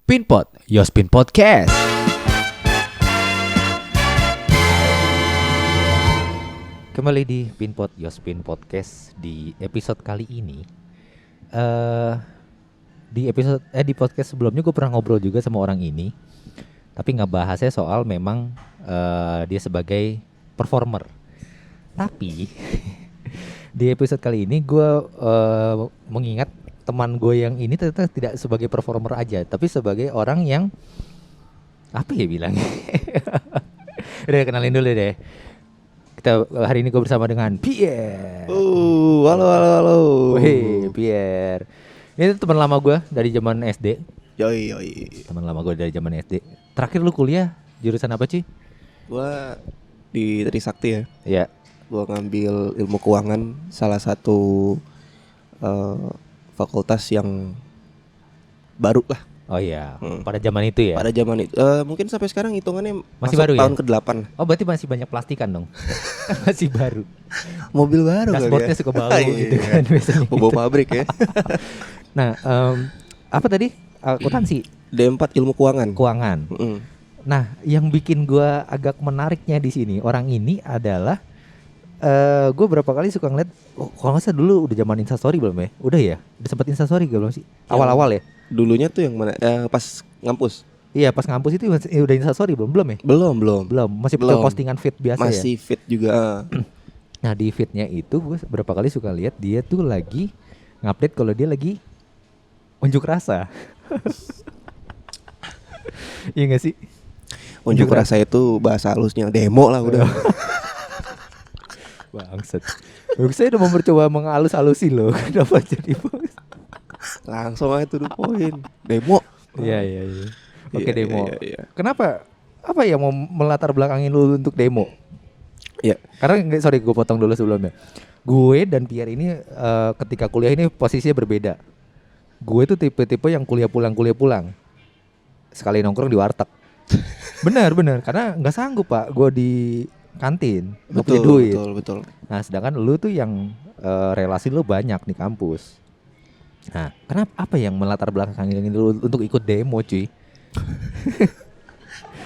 Pinpot, Yospin Podcast. Kembali di Pinpot, Yospin Podcast. Di episode kali ini di podcast sebelumnya gue pernah ngobrol juga sama orang ini. Tapi ngebahasnya soal memang dia sebagai performer. Tapi di episode kali ini gue mengingat teman gue yang ini ternyata tidak sebagai performer aja, tapi sebagai orang yang apa ya bilangnya? Udah kenalin dulu deh. Kita hari ini gue bersama dengan Pierre. Halo. Wih, Pierre. Ini teman lama gue dari zaman SD. Yoi. Teman lama gue dari zaman SD. Terakhir lu kuliah jurusan apa sih? Gua di Trisakti ya. Iya. Gua ngambil ilmu keuangan, salah satu fakultas yang baru lah. Oh iya, pada zaman itu ya. Pada zaman itu mungkin sampai sekarang hitungannya Masih masuk baru ya? tahun ke-8. Oh berarti masih banyak plastikan dong. Masih baru. Mobil baru kali Dashboardnya ya. suka bau Iya. gitu kan biasanya. Bau pabrik ya. Nah, apa tadi? Akuntansi, D4 ilmu keuangan. keuangan. Mm-mm. Nah, yang bikin gua agak menariknya di sini orang ini adalah gue berapa kali suka ngeliat, kalau nggak salah dulu udah zaman Instastory belum ya? Udah ya? Udah sempat Instastory belum sih? Awal-awal ya? Dulunya tuh yang mana? Pas ngampus. Iya, pas ngampus itu udah Instastory belum ya? Belum. Belum, masih Belum. postingan feed biasa ya? Masih fit juga. Nah, di feednya itu gue berapa kali suka lihat dia tuh lagi ngupdate kalau dia lagi unjuk rasa. Iya gak sih? Unjuk rasa itu bahasa halusnya demo lah udah. Bangsat. Saya udah mencoba mengalus-alusi loh. Kenapa jadi bos? Langsung aja tuh poin. Demo. Iya. Oke, Iya, demo. iya. Kenapa? Apa yang mau melatar belakangin lu untuk demo? Ya. Karena sorry gue potong dulu sebelumnya. Gue dan Pierre ini ketika kuliah ini posisinya berbeda. Gue tuh tipe-tipe yang kuliah pulang. Sekali nongkrong di warteg. Benar. Karena nggak sanggup pak. Gue di kantin, nggak punya duit. Betul. Nah, sedangkan lu tuh yang relasi lu banyak di kampus. Nah, kenapa apa yang melatar belakangin lu untuk ikut demo, cuy?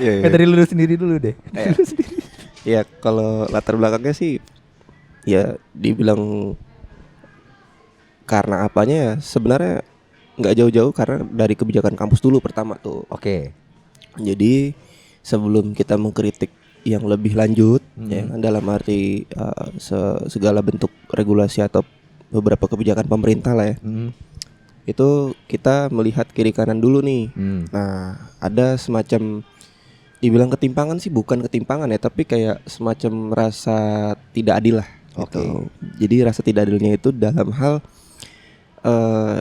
Iya. Dari lu sendiri dulu deh. Lu sendiri. Ya kalau latar belakangnya sih, ya dibilang karena apanya ya sebenarnya nggak jauh-jauh karena dari kebijakan kampus dulu pertama tuh. Oke. Jadi sebelum kita mengkritik yang lebih lanjut, ya kan, dalam arti segala bentuk regulasi atau beberapa kebijakan pemerintah lah ya. Itu kita melihat kiri kanan dulu nih. Nah, ada semacam dibilang ketimpangan sih bukan ketimpangan ya, tapi kayak semacam rasa tidak adil lah. Gitu. Jadi rasa tidak adilnya itu dalam hal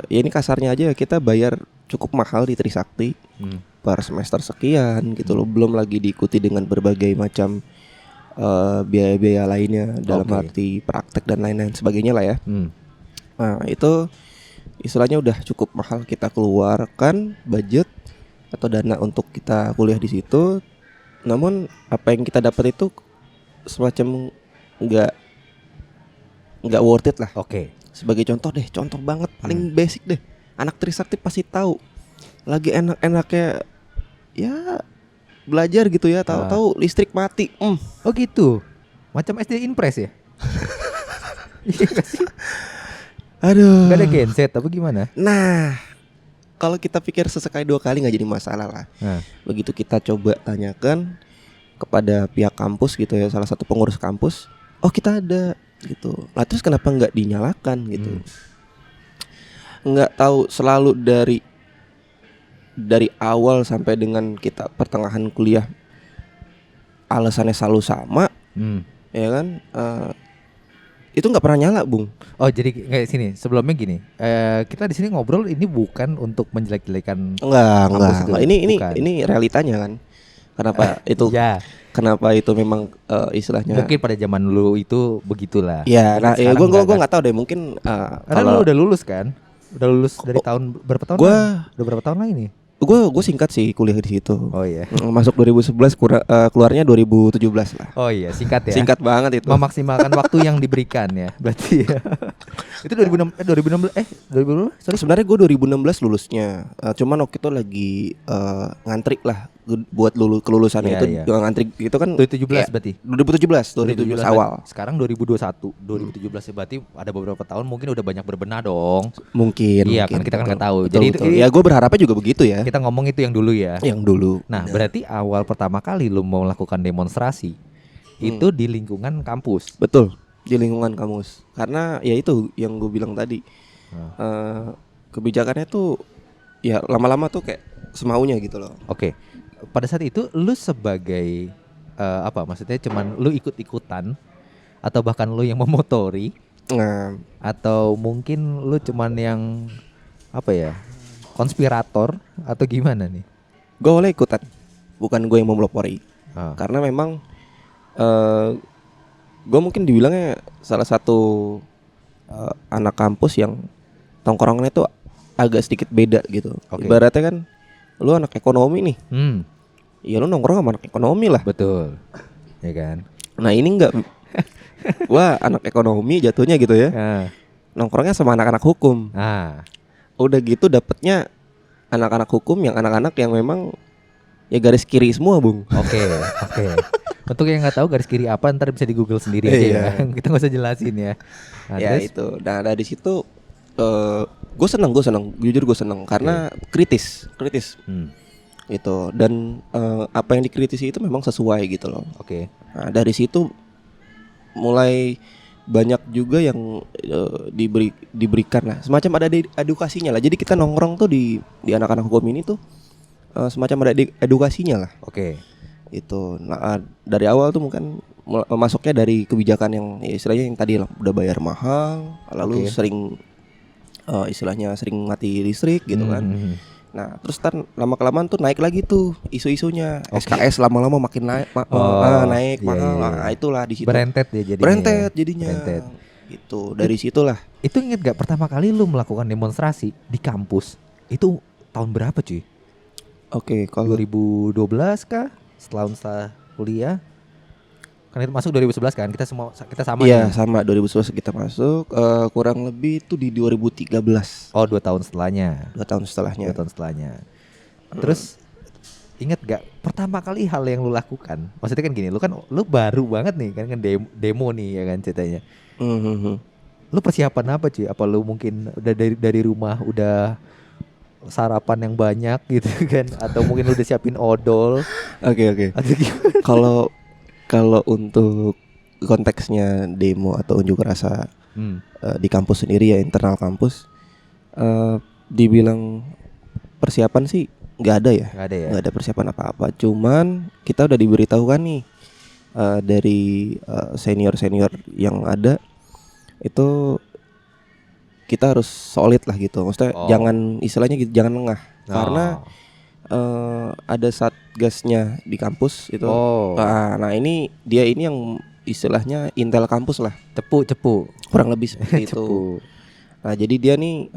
ya ini kasarnya aja kita bayar cukup mahal di Trisakti per semester sekian gitu loh, belum lagi diikuti dengan berbagai macam biaya-biaya lainnya dalam arti praktek dan lain-lain sebagainya lah ya. Nah itu istilahnya udah cukup mahal kita keluarkan budget atau dana untuk kita kuliah di situ. Namun apa yang kita dapat itu semacam nggak worth it lah. Oke. Sebagai contoh banget paling basic deh. Anak Trisakti pasti tahu. Lagi enak-enaknya ya belajar gitu ya, tahu-tahu listrik mati. Oh gitu. Macam SD Impres ya? Iya gak sih? Aduh. Gak ada genset apa gimana? Nah, kalau kita pikir sesekali dua kali nggak jadi masalah lah. Begitu kita coba tanyakan kepada pihak kampus gitu ya, salah satu pengurus kampus, oh kita ada gitu. Lah terus kenapa nggak dinyalakan gitu? Nggak tahu, selalu dari awal sampai dengan kita pertengahan kuliah alasannya selalu sama, ya kan? Itu nggak pernah nyala, Bung. Oh jadi kayak sini sebelumnya gini, kita di sini ngobrol ini bukan untuk menjelek-jelekan. Enggak. Bukan. Ini realitanya kan. Kenapa itu? Ya. Kenapa itu memang istilahnya? Mungkin pada zaman lu itu begitulah. Ya, nah, ya Sekarang gue enggak, nggak tahu deh. Mungkin karena lu udah lulus kan? Udah lulus dari tahun berapa tahun? Gua udah berapa tahun lagi nih? Gue singkat sih kuliah di situ. Oh iya. Masuk 2011 keluarnya 2017 lah. Oh iya, singkat ya. Singkat banget itu. Memaksimalkan waktu yang diberikan ya. Berarti ya. Itu 2016 2016 sorry. Sebenarnya gue 2016 lulusnya. Cuman waktu itu lagi ngantri lah buat kelulusan Iya, itu. iya. Ngantri itu kan 2017 ya, berarti. 2017 awal. Sekarang 2021, 2017 ya berarti ada beberapa tahun mungkin udah banyak berbenah dong. Mungkin. Iya, mungkin, kan kita kan betul. nggak tahu. Betul, Jadi betul. itu Ya gue berharapnya juga begitu ya. kita ngomong itu yang dulu ya. Yang dulu. Nah, Benar. berarti awal pertama kali lu mau melakukan demonstrasi itu di lingkungan kampus. Betul, di lingkungan kampus. Karena ya itu yang gue bilang tadi. Kebijakannya tuh ya lama-lama tuh kayak semaunya gitu loh. Oke. Pada saat itu lu sebagai apa? Maksudnya cuman lu ikut-ikutan atau bahkan lu yang memotori Nah, atau mungkin lu cuman yang apa ya? Konspirator atau gimana nih? gue boleh ikutan, bukan gue yang memelopori. Ah. Karena memang gue mungkin dibilangnya salah satu anak kampus yang tongkrongannya tuh agak sedikit beda gitu. Oke. Ibaratnya kan lu anak ekonomi nih, ya lu nongkrong sama anak ekonomi lah. Betul. Ya kan? Nah ini enggak. Gua anak ekonomi jatuhnya gitu ya. Nongkrongnya sama anak-anak hukum. Udah gitu dapetnya anak-anak hukum yang anak-anak yang memang ya garis kiri semua, Bung. Oke. Untuk yang nggak tahu garis kiri apa ntar bisa di Google sendiri aja ya. Kita nggak usah jelasin ya. Nah, Ya terus? itu. Nah dari situ gue seneng, jujur gue seneng karena kritis gitu. Dan apa yang dikritisi itu memang sesuai gitu loh. Oke. Nah dari situ mulai banyak juga yang diberikan lah semacam ada edukasinya lah. Jadi kita nongkrong tuh di anak-anak hukum ini tuh semacam ada edukasinya lah. Oke. Itu. Nah dari awal tuh mungkin masuknya dari kebijakan yang ya, istilahnya yang tadi lah, udah bayar mahal, lalu sering istilahnya sering mati listrik gitu kan. Nah terus lama kelamaan tuh naik lagi tuh isu-isunya. SKS lama-lama makin naik, naik mahal. Nah itulah di situ. Berentet ya jadinya. Berentet jadinya. Berentet. Gitu. Dari situlah. Itu inget gak pertama kali lu melakukan demonstrasi di kampus? Itu tahun berapa cuy? Oke, kalau 2012 kah? Setelah kuliah? Kan itu masuk 2011 kan? Kita sama iya nih. sama 2011 kita masuk. Kurang lebih itu di 2013. Oh 2 tahun setelahnya. 2 tahun setelahnya. 2 tahun setelahnya. Terus inget gak pertama kali hal yang lu lakukan? Maksudnya kan gini, lu baru banget nih kan demo nih ya kan ceritanya. Lu persiapan apa cuy? Apa lu mungkin udah dari rumah udah sarapan yang banyak gitu kan? Atau mungkin lu udah siapin odol? Oke. Atau gimana? Kalau untuk konteksnya demo atau unjuk rasa di kampus sendiri ya, internal kampus, dibilang persiapan sih nggak ada ya. Nggak ada persiapan apa-apa. Cuman kita udah diberitahukan nih dari senior yang ada itu kita harus solid lah gitu. Maksudnya jangan istilahnya gitu, jangan lengah. Karena ada satgasnya di kampus itu. Nah ini yang istilahnya intel kampus lah. Cepu. Kurang lebih seperti itu. Nah jadi dia nih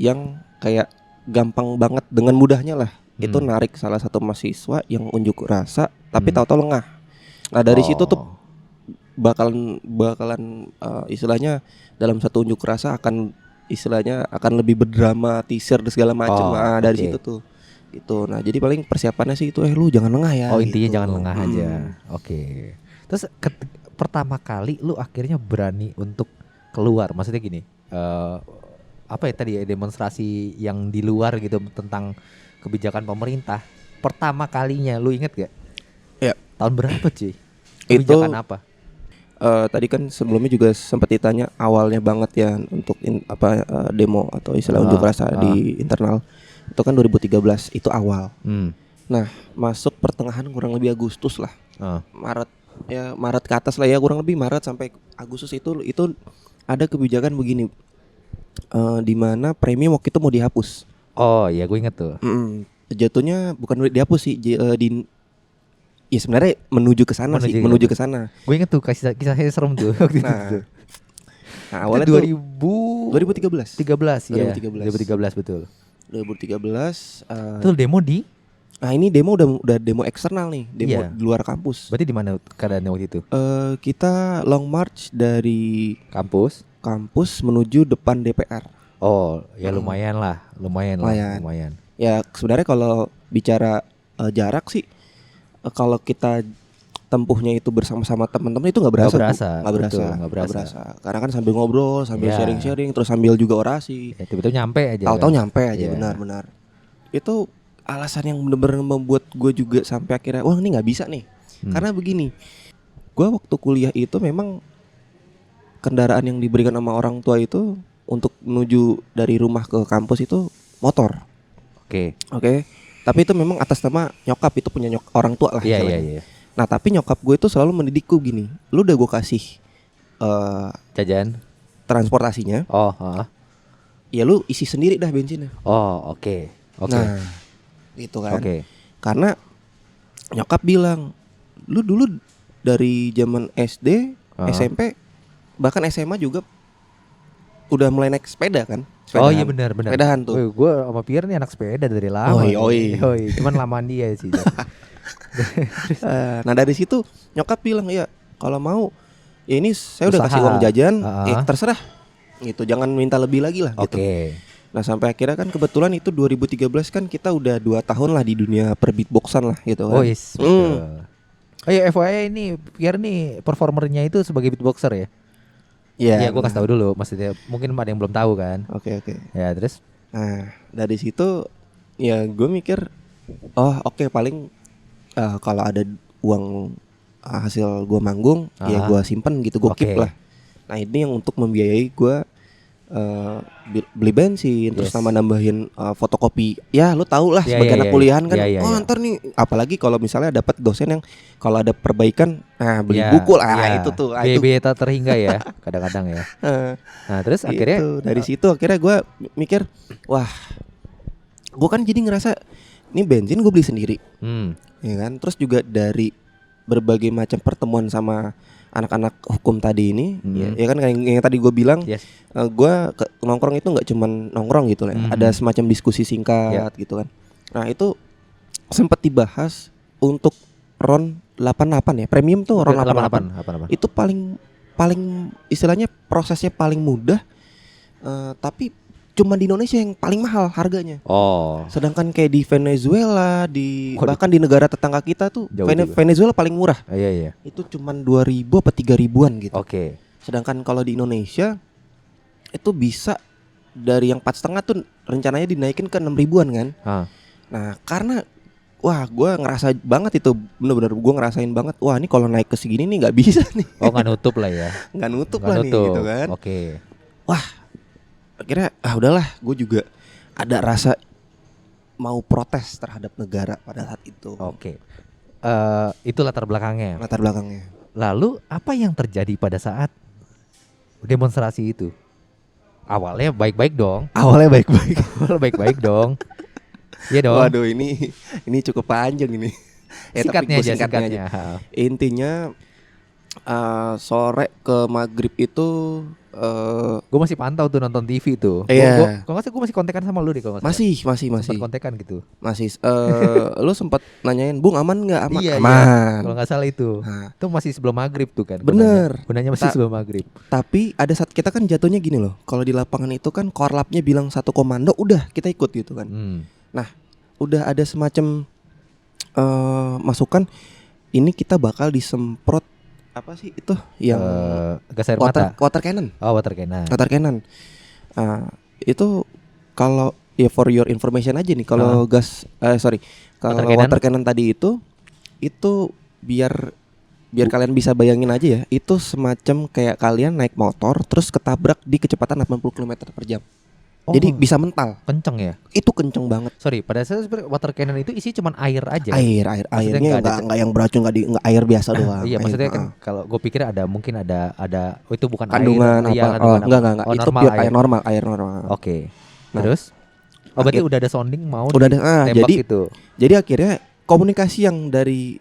yang kayak gampang banget dengan mudahnya lah. Itu narik salah satu mahasiswa yang unjuk rasa tapi tahu-tahu lengah. Nah dari situ tuh bakalan istilahnya dalam satu unjuk rasa akan lebih berdramatisir dan segala macam. Nah dari situ tuh gitu. Nah jadi paling persiapannya sih itu lu jangan lengah ya. Intinya gitu. jangan lengah aja. Oke. Terus pertama kali lu akhirnya berani untuk keluar. Maksudnya gini, apa ya tadi ya, demonstrasi yang di luar gitu tentang kebijakan pemerintah. Pertama kalinya lu inget gak? Ya. Tahun berapa cuy? Kebijakan apa? Tadi kan sebelumnya juga sempat ditanya awalnya banget ya untuk demo atau istilah unjuk rasa di internal. Itu kan 2013 itu awal. Nah masuk pertengahan kurang lebih Agustus lah. Maret ke atas lah ya, kurang lebih Maret sampai Agustus itu ada kebijakan begini, di mana premi waktu itu mau dihapus. Oh ya gue inget tuh. Jatuhnya bukan dihapus sih, ya sebenarnya menuju ke sana sih, menuju ke sana. Gue inget tuh kisahnya serem tuh. Nah awalnya 2013 2013 ya. 2013 betul. 2013. Itu demo di? Nah ini demo udah demo eksternal nih, demo Iya. di luar kampus. Berarti di mana keadaannya waktu itu? Kita long march dari Kampus? kampus menuju depan DPR. Oh, ya lumayan lah. Lumayan. Ya sebenarnya kalau bicara jarak sih, kalau kita tempuhnya itu bersama-sama teman-teman itu nggak berasa. Nggak berasa. Karena kan sambil ngobrol, sambil Iya. sharing-sharing, terus sambil juga orasi. Ya, tiba-tiba nyampe aja. Tahu-tahu kan? nyampe aja, Iya. benar-benar. Itu alasan yang benar-benar membuat gue juga sampai akhirnya, wah ini nggak bisa nih. Karena begini, gue waktu kuliah itu memang kendaraan yang diberikan sama orang tua itu untuk menuju dari rumah ke kampus itu motor. Oke. Tapi itu memang atas nama nyokap, itu punya orang tua lah. Iya, istilahnya. iya. Nah tapi nyokap gue itu selalu mendidikku gini, lu udah gue kasih Jajan. transportasinya, Oh, ya lu isi sendiri dah bensinnya. Oh, oke. Nah gitu kan. Oke. Karena nyokap bilang, lu dulu dari zaman SD, SMP, bahkan SMA juga udah mulai naik sepeda kan? Oh iya benar. Sepedahan tuh. Gue sama Pierre nih anak sepeda dari lama. Oi. Cuman lamaan dia sih. Nah dari situ nyokap bilang, ya kalau mau, ya ini saya udah Usaha. kasih uang jajan, ya terserah. Gitu, jangan minta lebih lagi lah. Gitu. Oke. Nah sampai akhirnya kan kebetulan itu 2013 kan kita udah 2 tahun lah di dunia perbeatboxan lah gitu kan. Oh yes, betul. Oh ya FYI ini Pierre nih performernya itu sebagai beatboxer ya? Iya, gue kasih tahu dulu. Maksudnya mungkin ada yang belum tahu kan? Oke. Ya terus? Nah dari situ ya gue mikir, oh oke, paling kalau ada uang hasil gue manggung, ya gue simpen gitu, gue keep lah. Nah ini yang untuk membiayai gue beli bensin, terus nambahin fotokopi. Ya lu tau lah sebagai anak kuliahan kan. Ntar nih, apalagi kalau misalnya dapat dosen yang kalau ada perbaikan, beli buku lah. Itu tuh. Biaya terhingga ya, kadang-kadang ya. Nah terus akhirnya dari situ akhirnya gue mikir, wah, gue kan jadi ngerasa ini bensin gue beli sendiri, ya kan. Terus juga dari berbagai macam pertemuan sama anak-anak hukum tadi ini, ya kan yang tadi gue bilang, gue nongkrong itu nggak cuman nongkrong gitu lah, ada semacam diskusi singkat gitu kan. Nah itu sempat dibahas untuk RON 88 ya, premium tuh RON 88. Itu paling istilahnya prosesnya paling mudah, tapi cuma di Indonesia yang paling mahal harganya. Sedangkan kayak di Venezuela, bahkan di negara tetangga kita tuh, Venezuela paling murah. Iya. Itu cuma 2.000 apa 3.000-an gitu. Oke. Sedangkan kalau di Indonesia itu bisa dari yang 4,5 tuh rencananya dinaikin ke 6.000-an kan. Nah karena wah gue ngerasa banget itu, bener-bener gue ngerasain banget, wah ini kalau naik ke segini nih nggak bisa nih. Nggak nutup lah ya. Nggak nutup nih gitu kan. Oke. Wah akhirnya udahlah, gue juga ada rasa mau protes terhadap negara pada saat itu. Oke. Itu latar belakangnya. Lalu apa yang terjadi pada saat demonstrasi itu? Awalnya baik-baik dong. Awalnya baik-baik dong. Iya dong. Waduh ini cukup panjang ini. Singkatnya aja. Intinya sore ke maghrib itu gue masih pantau tuh nonton TV tuh. Iya. Kalau nggak salah gue masih kontekan sama lu deh kalau nggak salah. Masih. Sempat kontekan gitu. Masih. Lu sempat nanyain, Bung aman nggak? Aman. Iya. Kalau nggak salah itu. Itu masih sebelum maghrib tuh kan. Bener. Gunanya masih sebelum maghrib. Tapi ada saat kita kan jatuhnya gini loh. Kalau di lapangan itu kan korlapnya bilang satu komando, udah kita ikut gitu kan. Nah, udah ada semacam masukan. Ini kita bakal disemprot apa sih itu yang gas air mata, water cannon. Water cannon. Itu kalau ya for your information aja nih, kalau kalau water cannon tadi itu biar kalian bisa bayangin aja ya, itu semacam kayak kalian naik motor terus ketabrak di kecepatan 80 km per jam. Jadi bisa mental. Kenceng ya? Itu kenceng banget. Sorry, pada saat water cannon itu isi cuman air aja. Airnya nggak yang beracun, nggak air biasa doang. Iya, maksudnya kan kalau gue pikir itu bukan kandungan air. Apa? Enggak. Itu pure air normal. Oke. Terus? Berarti udah ada sounding mau tembak itu. Jadi akhirnya komunikasi yang dari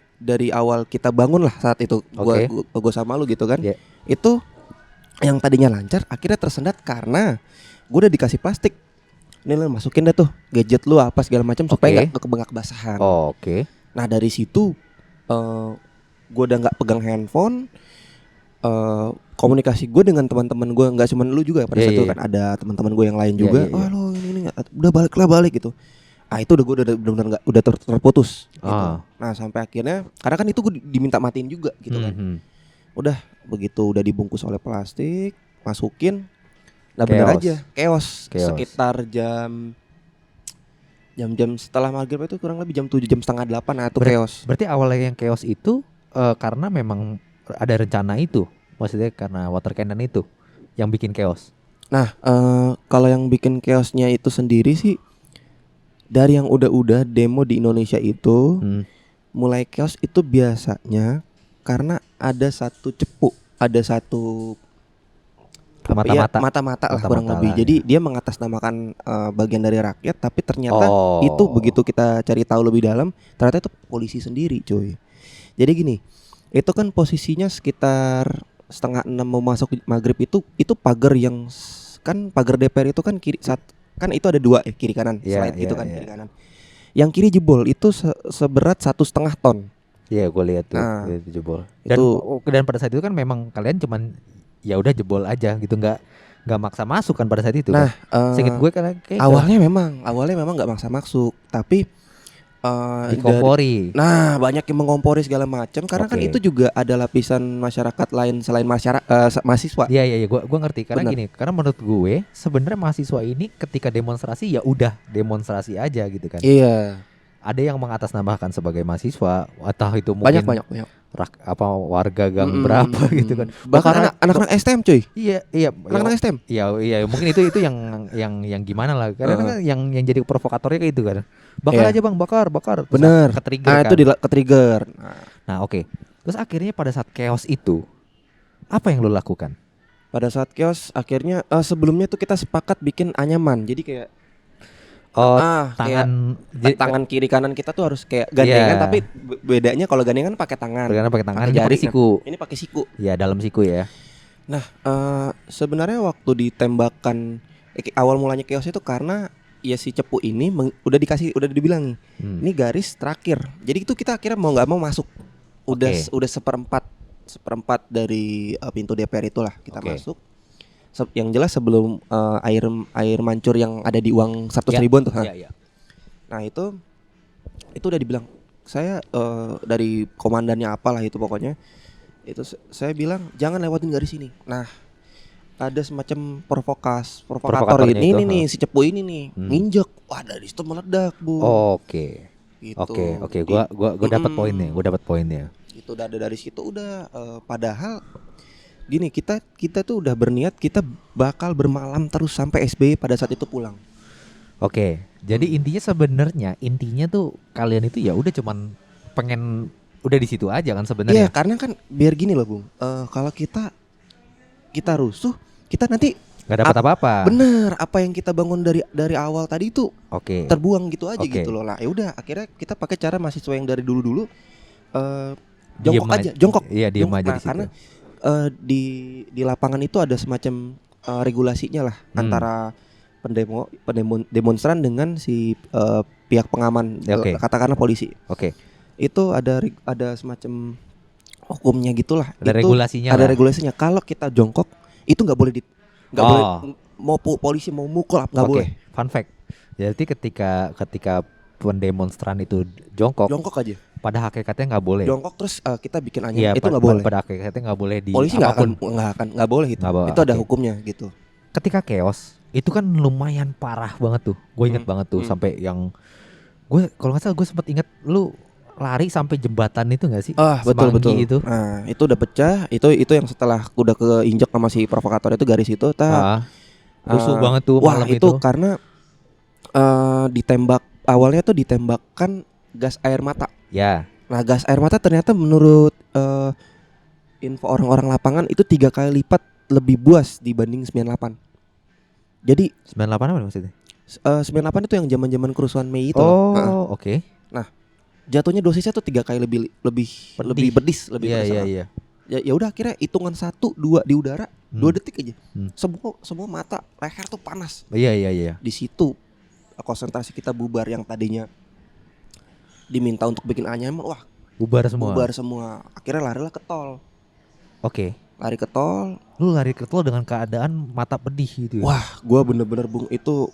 awal kita bangun lah saat itu, gue sama lu gitu kan. Itu yang tadinya lancar akhirnya tersendat karena gue udah dikasih plastik. Ini lo masukin dah tuh gadget lu apa segala macam supaya nggak kebengak basahan. Oke. Nah dari situ gue udah nggak pegang handphone. Komunikasi gue dengan teman-teman gue nggak cuma lu juga pada saat itu kan ada teman-teman gue yang lain juga. Oh lo ini udah balik gitu. Ah itu udah benar-benar nggak udah terputus. Gitu. Nah sampai akhirnya karena kan itu gue diminta matiin juga gitu kan. Udah begitu udah dibungkus oleh plastik, masukin. Nah benar aja chaos. Sekitar jam setelah maghrib itu kurang lebih jam 7 jam setengah 8 nah itu chaos. Berarti awalnya yang chaos itu karena memang ada rencana itu, maksudnya karena water cannon itu yang bikin chaos. Nah kalau yang bikin chaosnya itu sendiri sih dari yang udah demo di Indonesia itu mulai chaos itu biasanya karena ada satu cepu, ada satu mata-mata lah kurang lebih. Jadi dia mengatasnamakan bagian dari rakyat, tapi ternyata itu begitu kita cari tahu lebih dalam, ternyata itu polisi sendiri, cuy. Jadi gini, itu kan posisinya sekitar 5:30 mau masuk maghrib itu pagar yang kan pagar DPR itu kan kiri kan itu ada 2 kiri kanan slide gitu kan kiri kanan. Yang kiri jebol itu seberat 1,5 ton. Iya, gue lihat tuh itu jebol. Dan pada saat itu kan memang kalian cuman ya udah jebol aja gitu, nggak maksa masuk kan pada saat itu. Nah, kan? Seinget gue kan awalnya memang nggak maksa masuk, tapi dikompori. Nah banyak yang mengompori segala macam karena kan itu juga ada lapisan masyarakat lain selain mahasiswa. Iya, gue ngerti karena gini, karena menurut gue sebenarnya mahasiswa ini ketika demonstrasi ya udah demonstrasi aja gitu kan. Iya. Ada yang mengatasnamakan sebagai mahasiswa atau itu mungkin banyak. Warga gang berapa gitu kan. Bahkan anak-anak STM cuy. Iya. Anak-anak STM. Iya, mungkin itu yang gimana lah. Karena kan yang jadi provokatornya kayak itu kan. Bakar aja bang, bakar. Bener. Ke-trigger kan. Itu ke-trigger. Nah oke. Terus akhirnya pada saat chaos itu apa yang lo lakukan? Pada saat chaos akhirnya sebelumnya tuh kita sepakat bikin anyaman. Jadi kayak tangan kiri kanan kita tuh harus kayak gandengan, tapi bedanya kalau gandengan pakai tangan. Ini pakai siku. Ini pakai siku. Ya dalam siku ya. Nah sebenarnya waktu ditembakkan awal mulanya chaos itu karena ya si cepu ini udah dibilang ini garis terakhir. Jadi itu kita akhirnya mau nggak mau masuk. Udah seperempat dari pintu DPR itulah kita masuk. Yang jelas sebelum air mancur yang ada di uang 100 ribuan tuh. Nah itu udah dibilang saya dari komandannya apalah itu pokoknya itu saya bilang jangan lewatin garis ini. Nah ada semacam provokator ini nih si cepu ini nih nginjek, wah dari situ meledak bu. Oke. Gue dapat poinnya. Itu udah ada dari situ udah padahal gini kita tuh udah berniat kita bakal bermalam terus sampai SBY pada saat itu pulang. Oke, jadi intinya tuh kalian itu ya udah cuman pengen udah di situ aja kan sebenarnya. Iya, karena kan biar gini loh Bung, kalau kita rusuh kita nanti nggak dapat apa-apa. Bener, apa yang kita bangun dari awal tadi itu terbuang gitu aja gitu loh. Nah, ya udah akhirnya kita pakai cara mahasiswa yang dari dulu jongkok. Iya, diem aja di situ. Karena di lapangan itu ada semacam regulasinya lah antara demonstran dengan si pihak pengaman, katakanlah polisi. Itu ada semacam hukumnya gitulah. Ada regulasinya. Ada regulasinya. Kalau kita jongkok itu nggak boleh boleh mau polisi mau mukul nggak boleh. Fun fact. Jadi ketika pendemonstran itu jongkok aja. Pada hakikatnya nggak boleh. Jongkok terus kita bikin anyaman itu nggak boleh. Pada hakikatnya nggak boleh di. Polisi nggak boleh itu. Itu ada hukumnya gitu. Ketika chaos itu kan lumayan parah banget tuh. Gue inget banget tuh sampai yang gue kalau nggak salah gue sempat inget lu lari sampai jembatan itu nggak sih? Betul. Itu. Nah itu udah pecah. Itu yang setelah udah keinjek sama si provokator itu garis itu. Rusuh banget tuh. Wah itu karena awalnya tuh ditembakkan gas air mata. Ya. Nah gas air mata ternyata menurut info orang-orang lapangan itu 3 kali lipat lebih buas dibanding 98. Jadi 98 apa maksudnya? 98 itu yang zaman-zaman kerusuhan Mei itu. Oke. Nah jatuhnya dosisnya tuh 3 kali lebih pedis, lebih pedes. Iya. Ya udah akhirnya hitungan 1, 2 di udara 2 detik aja. Semua mata leher tuh panas. Iya. Di situ konsentrasi kita bubar, yang tadinya diminta untuk bikin anyaman, wah Bubar semua. bubar semua. Akhirnya larilah ke tol. Oke. Lari ke tol. Lu lari ke tol dengan keadaan mata pedih gitu ya. Wah, gua bener-bener Bung itu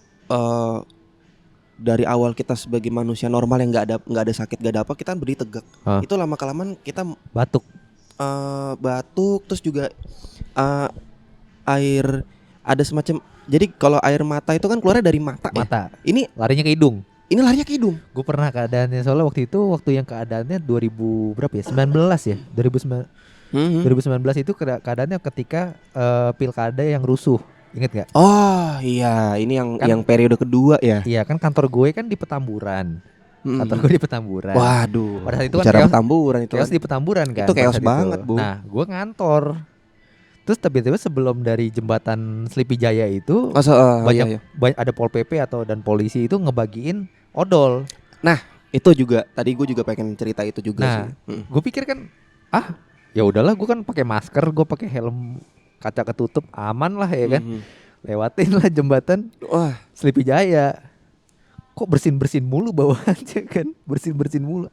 dari awal kita sebagai manusia normal yang nggak ada sakit, nggak ada apa, kita berdiri tegak. Itu lama kelamaan kita batuk, terus juga air ada semacam. Jadi kalau air mata itu kan keluarnya dari mata. Ya? Ini larinya ke hidung. Ini larinya ke hidung. Gue pernah keadaannya soalnya waktu yang keadaannya 2000 berapa ya? 19 ya? 2019 itu keadaannya ketika pilkada yang rusuh. Ingat gak? Oh iya, ini yang periode kedua ya. Iya kan, kantor gue kan di Petamburan. Kantor gue di Petamburan. Waduh. Pada saat itu kan Petamburan itu. Chaos di Petamburan kan. Itu chaos banget, Bu. Nah, gue ngantor. Terus tiba-tiba sebelum dari jembatan Sleepy Jaya itu banyak ada Pol PP dan polisi itu ngebagiin odol. Nah, itu juga tadi gue juga pengen cerita itu juga sih. Gue pikir kan ya udahlah, gue kan pakai masker, gue pakai helm kaca ketutup, aman lah ya kan. Lewatin lah jembatan Sleepy Jaya. Kok bersin mulu bawaannya kan, bersin mulu.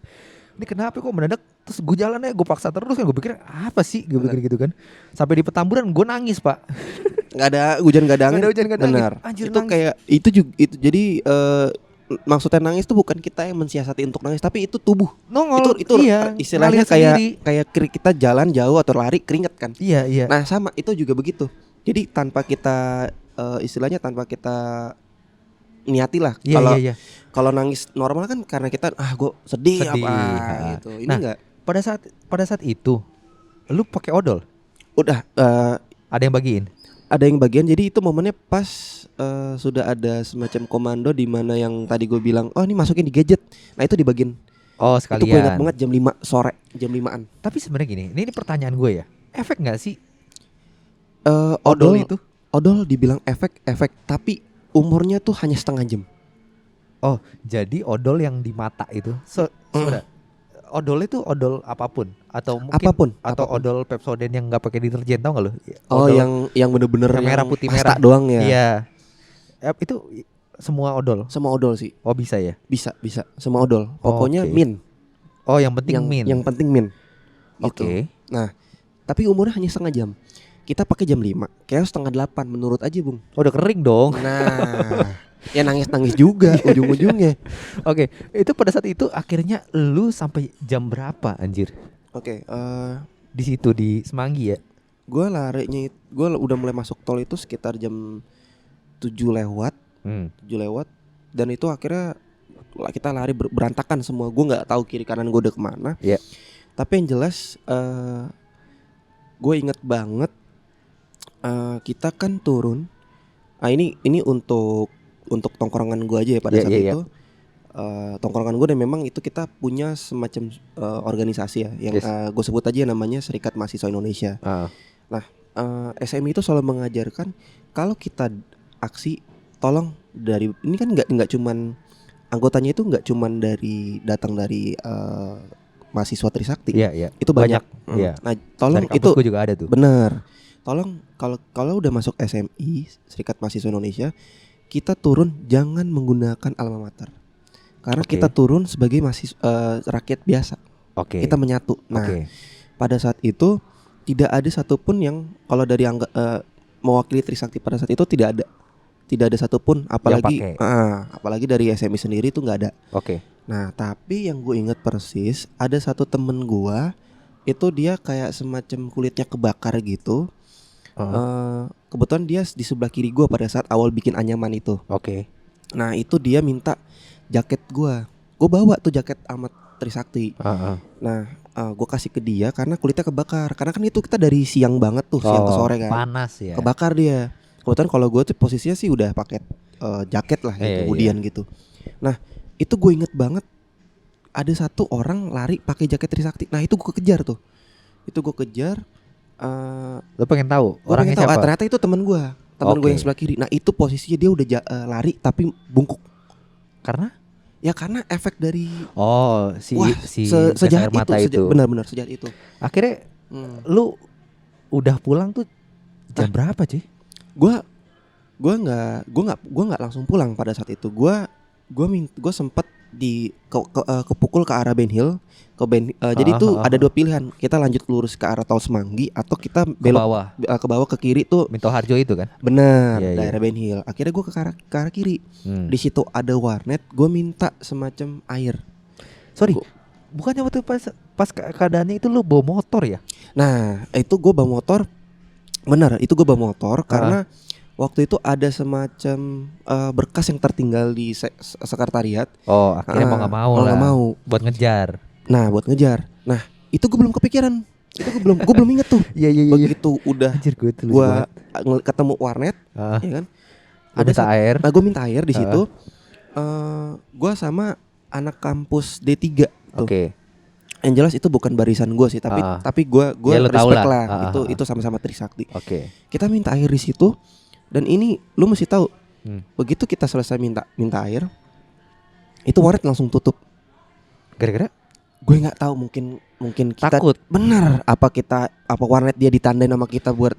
Ini kenapa kok mendadak? Terus gue jalan aja, gue paksa terus kan. Gue pikir apa sih, gue pikir gitu kan. Sampai di Petamburan gue nangis, Pak. Nggak ada hujan, nggak ada angin. Benar. Anjir, itu nangis. Kayak itu juga itu. Jadi maksudnya nangis tuh bukan kita yang mensiasati untuk nangis, tapi itu tubuh nongol. Itu iya, istilahnya kayak kita jalan jauh atau lari keringet kan. Iya. Nah sama itu juga begitu. Jadi tanpa kita istilahnya tanpa kita niati lah. Kalau nangis normal kan karena kita gue sedih apa gitu. Ini enggak. Pada saat itu lu pakai odol? Udah ada yang bagiin. Ada yang bagian, jadi itu momennya pas sudah ada semacam komando di mana yang tadi gue bilang, oh ini masukin di gadget. Nah itu dibagiin. Oh sekalian. Itu gue ingat banget jam 5 sore, jam 5-an. Tapi sebenarnya gini, ini pertanyaan gue ya, efek gak sih odol itu? Odol dibilang efek, tapi umurnya tuh hanya setengah jam. Oh jadi odol yang di mata itu odol itu odol apapun atau mungkin atau odol Pepsodent yang nggak pakai deterjen, tau nggak lo? Yang bener-bener yang merah putih merah doang ya. Iya. Itu semua odol. Semua odol sih. Oh bisa ya? Bisa. Semua odol. Pokoknya min. Oh yang penting min. Yang penting min. Gitu. Oke. Nah, tapi umurnya hanya setengah jam. Kita pakai jam 5, kayak setengah 8 menurut aja, Bung. Oh, udah kering dong. Nah. Ya nangis juga ujung-ujungnya. Oke, itu pada saat itu akhirnya lu sampai jam berapa anjir? Oke, di situ di Semanggi ya. Gue udah mulai masuk tol itu sekitar jam 7 lewat. 7 lewat dan itu akhirnya kita lari berantakan semua. Gue enggak tahu kiri kanan gue udah kemana. Iya. Tapi yang jelas gue inget banget kita kan turun. Ini untuk tongkrongan gue aja ya pada saat itu. Tongkrongan gue dan memang itu kita punya semacam organisasi ya yang gue sebut aja namanya Serikat Mahasiswa Indonesia. Nah SMI itu selalu mengajarkan kalau kita aksi, tolong dari ini kan nggak cuman anggotanya itu nggak cuman datang dari mahasiswa Trisakti. Itu banyak. Nah tolong dari kampus gue juga ada tuh. Bener. Tolong kalau udah masuk SMI Serikat Mahasiswa Indonesia, kita turun jangan menggunakan alma mater. Karena kita turun sebagai rakyat biasa. Kita menyatu. Nah, pada saat itu tidak ada satupun yang kalau dari mewakili Trisakti pada saat itu tidak ada satupun, apalagi dari SMI sendiri itu nggak ada. Nah, tapi yang gue ingat persis ada satu temen gue itu dia kayak semacam kulitnya kebakar gitu. Kebetulan dia di sebelah kiri gue pada saat awal bikin anyaman itu. Nah itu dia minta jaket gue bawa tuh jaket amat Trisakti. Nah gue kasih ke dia karena kulitnya kebakar. Karena kan itu kita dari siang banget tuh, siang ke sore kan. Panas ya. Kebakar dia. Kebetulan kalau gue tuh posisinya sih udah pakai jaket lah ya, kemudian gitu. Nah itu gue inget banget ada satu orang lari pakai jaket Trisakti. Nah itu gue kejar tuh. Lo pengen tahu orangnya siapa? Ternyata itu teman gue yang sebelah kiri. Nah itu posisinya dia udah lari tapi bungkuk. Karena? Ya karena efek dari sejahat mata itu. Benar-benar sejahat itu. Akhirnya lu udah pulang tuh jam berapa cuy? Gue nggak langsung pulang pada saat itu. Gue gue sempet kepukul ke arah Ben Hill jadi itu ada dua pilihan, kita lanjut lurus ke arah Tol Semanggi atau kita belok ke bawah ke kiri tuh Minto Harjo itu kan. bener Iya, daerah Ben Hill. Akhirnya gue ke arah kiri. Di situ ada warnet, gue minta semacam air. Sorry, bukannya waktu pas keadaannya itu lu bawa motor ya? Nah itu gue bawa motor, benar itu gue bawa motor karena waktu itu ada semacam berkas yang tertinggal di sekretariat. Oh, akhirnya mau nggak mau buat ngejar. Nah, buat ngejar. Nah, itu gue belum kepikiran. Itu gue belum inget tuh. Iya. Begitu udah Anjir, gue ketemu warnet, ya kan? Ada air. Nah, gue minta air di situ. Gue sama anak kampus D3 tuh. Oke. Yang jelas itu bukan barisan gue sih, tapi gue Ya, respect lah. Itu sama-sama Trisakti. Oke. Kita minta air di situ. Dan ini lu mesti tahu, begitu kita selesai minta air, itu warnet langsung tutup. Gara-gara? Gue nggak tahu, mungkin kita takut. Benar. Apa warnet dia ditandain sama kita buat?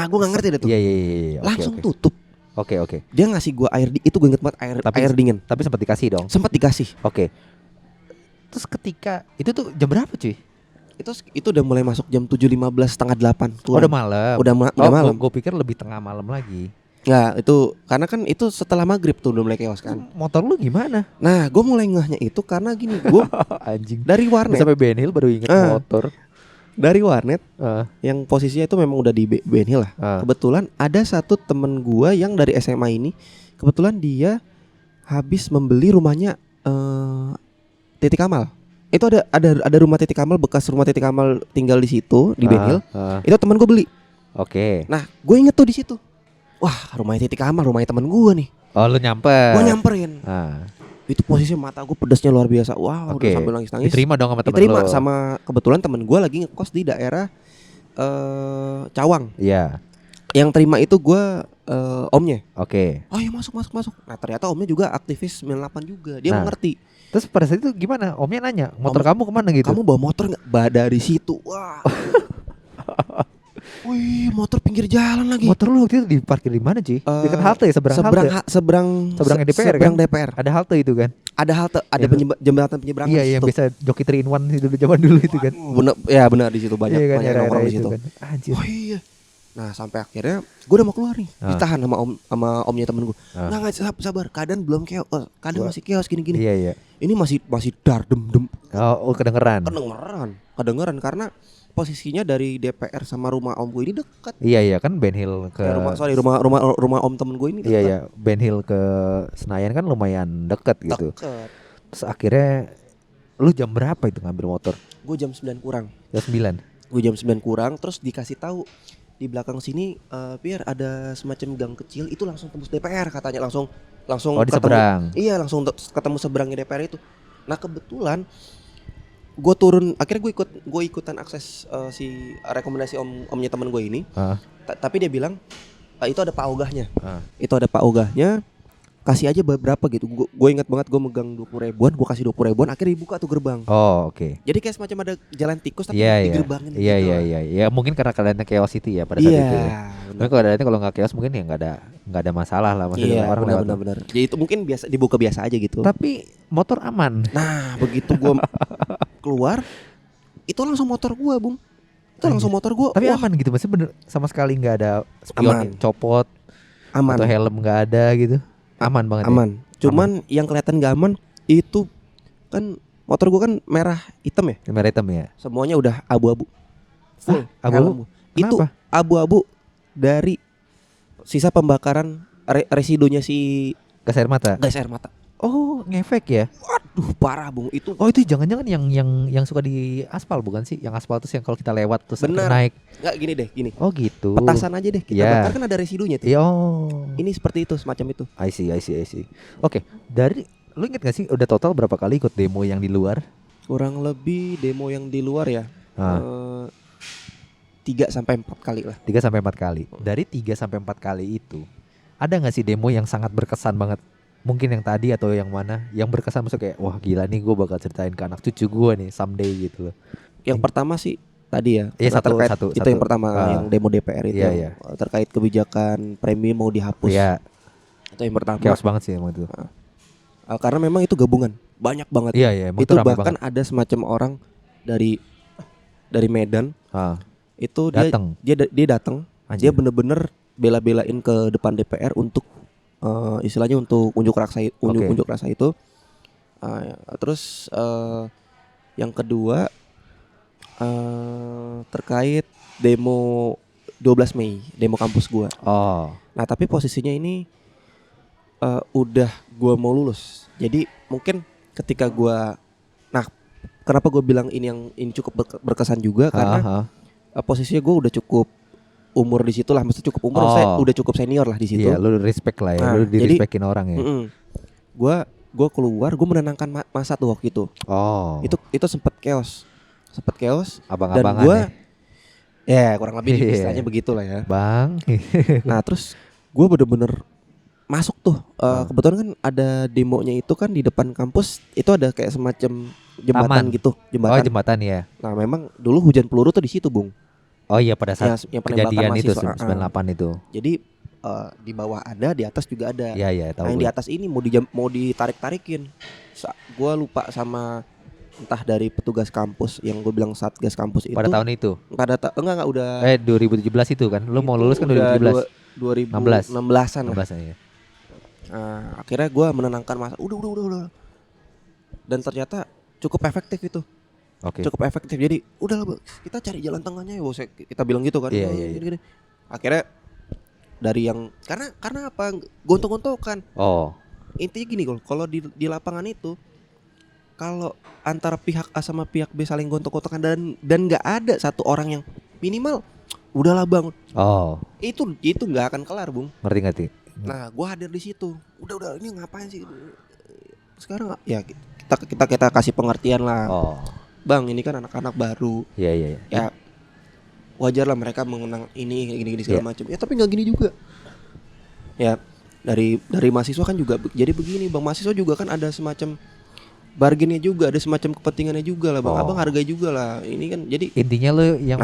Gue nggak ngerti deh tuh. Iya. Langsung tutup. Oke. Dia ngasih gue air itu gue inget banget air dingin. Tapi sempat dikasih dong. Sempat dikasih. Oke. Terus ketika itu tuh jam berapa cuy? Itu udah mulai masuk jam 7.15 setengah 8. Udah malam. Udah malam. Gue pikir lebih tengah malam lagi. Nggak, itu karena kan itu setelah maghrib tuh udah mulai chaos kan. Motor lu gimana? Nah, gue mulai ngehnya itu karena gini, gue anjing dari warnet sampai Ben Hill baru inget motor. Dari warnet yang posisinya itu memang udah di Ben Hill lah. Kebetulan ada satu temen gue yang dari SMA ini, kebetulan dia habis membeli rumahnya Titi Kamal. Itu ada rumah Titi Kamal, bekas rumah Titi Kamal tinggal di situ di Ben Hill. Itu teman gue beli. Oke. Nah, gue inget tuh di situ. Wah, rumahnya Titi Kamal, rumahnya teman gue nih. Oh, lu nyamper. Gue nyamperin. Itu posisinya mata gue pedasnya luar biasa. Wow, udah sambil nangis-nangis. Diterima dong sama temen Diterima lo. sama kebetulan temen gue lagi ngekos di daerah Cawang. Iya. Yang terima itu gue omnya. Oke. Oh ya masuk. Nah ternyata omnya juga aktivis 98 juga. Dia mengerti. Terus pada saat itu gimana? Omnya nanya, motor kamu kemana gitu? Kamu bawa motor nggak? Dari situ. Wah. Wih, motor pinggir jalan lagi. Motor lu waktu itu diparkir di mana cuy? Dekat halte ya, seberang DPR kan? DPR. Ada halte itu kan? Ada halte, ada jembatan penyeberangan. Iya, yang biasa joki 3 in 1 itu zaman dulu itu kan. Benar di situ banyak nongkrong di situ. Kan? Anjir. Oh iya. Nah sampai akhirnya gue udah mau keluar nih, ditahan sama omnya temen gue. Nggak sabar, keadaan belum chaos, keadaan masih chaos gini. Iya. Ini masih dar dem. Oh kedengeran karena posisinya dari DPR sama rumah om gue ini dekat. Iya kan Ben Hill ke rumah om temen gue ini dekat. Iya Ben Hill ke Senayan kan lumayan dekat gitu. Terus akhirnya lu jam berapa itu ngambil motor? Gue jam 9 kurang. Jam 9. Gue jam 9 kurang terus dikasih tahu di belakang sini biar ada semacam gang kecil itu langsung tembus DPR katanya langsung di seberang. Iya langsung ketemu seberangnya DPR itu. Nah kebetulan gue turun akhirnya gue ikutan akses si rekomendasi omnya teman gue ini. Tapi dia bilang itu ada Pak Ogahnya. Itu ada Pak Ogahnya. Kasih aja berapa gitu. Gue ingat banget gue megang 20 ribuan, gue kasih 20 ribuan, akhirnya dibuka tuh gerbang. Oh oke. Jadi kayak semacam ada jalan tikus tapi digerbangin. Iya. Ya mungkin karena keadaannya chaos itu ya pada saat itu. Tapi kalau nggak chaos mungkin ya nggak ada masalah lah maksudnya orang benar. Jadi itu mungkin biasa dibuka biasa aja gitu. Tapi motor aman. Nah begitu gue keluar, itu langsung motor gue bung. Itu langsung motor gue. Tapi aman gitu maksudnya bener sama sekali nggak ada spion copot, atau helm nggak ada gitu. Aman banget. Aman. Cuman yang kelihatan gak aman itu kan motor gua kan merah hitam ya. Merah hitam ya. Semuanya udah abu-abu. Full abu-abu. Itu abu-abu dari sisa pembakaran residunya si gas air mata. Oh, ngefek ya. Waduh, parah bung itu. Oh itu jangan-jangan yang suka di aspal bukan sih? Yang aspal terus yang kalau kita lewat terus naik. Enggak gini. Oh gitu. Petasan aja deh kita bakar kan ada residunya tuh. Ini seperti itu semacam itu. I see. Oke, dari lu inget gak sih udah total berapa kali ikut demo yang di luar? Kurang lebih demo yang di luar ya. 3-4 kali lah. 3-4 kali. Dari 3-4 kali itu ada gak sih demo yang sangat berkesan banget? Mungkin yang tadi atau yang mana yang berkesan maksudnya kayak wah gila nih gue bakal ceritain ke anak cucu gue nih someday gitu loh. Yang pertama sih tadi ya. Iya satu. Yang pertama yang demo DPR itu terkait kebijakan premi mau dihapus. Iya. Itu yang pertama. Chaos banget sih emang itu. Karena memang itu gabungan banyak banget. Iya iya, emang Itu rame bahkan banget. ada semacam orang dari Medan itu Datang. dia datang, Anjir. dia bener-bener bela-belain ke depan DPR untuk istilahnya untuk unjuk rasa itu. Terus yang kedua terkait demo 12 Mei, demo kampus gua. Oh. Nah, tapi posisinya ini udah gua mau lulus. Jadi mungkin ketika gua, nah, kenapa gua bilang ini cukup berkesan juga karena posisinya gua udah cukup umur di situ lah, mesti cukup umur, saya udah cukup senior lah di situ. Iya, lu respect lah ya, lu di-respectin orang ya. Gua keluar, gua menenangkan masa tuh waktu itu. Oh. Itu sempet chaos. Dan Abang-abangan gua ya kurang lebih istilahnya begitulah ya. Bang. Nah, terus gua bener-bener masuk tuh. Kebetulan kan ada demonya itu kan di depan kampus, itu ada kayak semacam jembatan gitu, Oh, jembatan ya. Nah, memang dulu hujan peluru tuh di situ, Bung. Oh iya, pada saat yang kejadian itu mahasiswa. 98 itu. Jadi di bawah ada, di atas juga ada. Iya iya, tahu. Nah, yang di atas ini mau ditarik-tarikin. Gua lupa sama entah dari petugas kampus yang gue bilang Satgas kampus itu. Pada tahun itu. Enggak udah. 2017 itu kan. Lu mau lulus kan 2017. 2016-an. 16 ya. Akhirnya gue menenangkan masa. Udah. Dan ternyata cukup efektif itu. Oke. Cukup efektif. Jadi udahlah, kita cari jalan tengahnya ya, bos. Kita bilang gitu kan. Iya. Gini. Akhirnya dari yang karena apa? Gontok-gontokan. Oh. Intinya gini, kalau di lapangan itu, kalau antara pihak A sama pihak B saling gontok-gontokan dan nggak ada satu orang yang minimal udahlah bang. Oh. Itu nggak akan kelar, Bung. Ngerti. Nah, gue hadir di situ. Udah ini ngapain sih? Sekarang ya kita kasih pengertian lah. Oh. Bang, ini kan anak-anak baru. Iya. Ya wajar lah mereka mengenang ini gini segala macam. Ya tapi nggak gini juga. Ya dari mahasiswa kan juga jadi begini, Bang. Mahasiswa juga kan ada semacam bargainnya juga, ada semacam kepentingannya juga lah, Bang. Abang hargai juga lah. Ini kan jadi intinya lo yang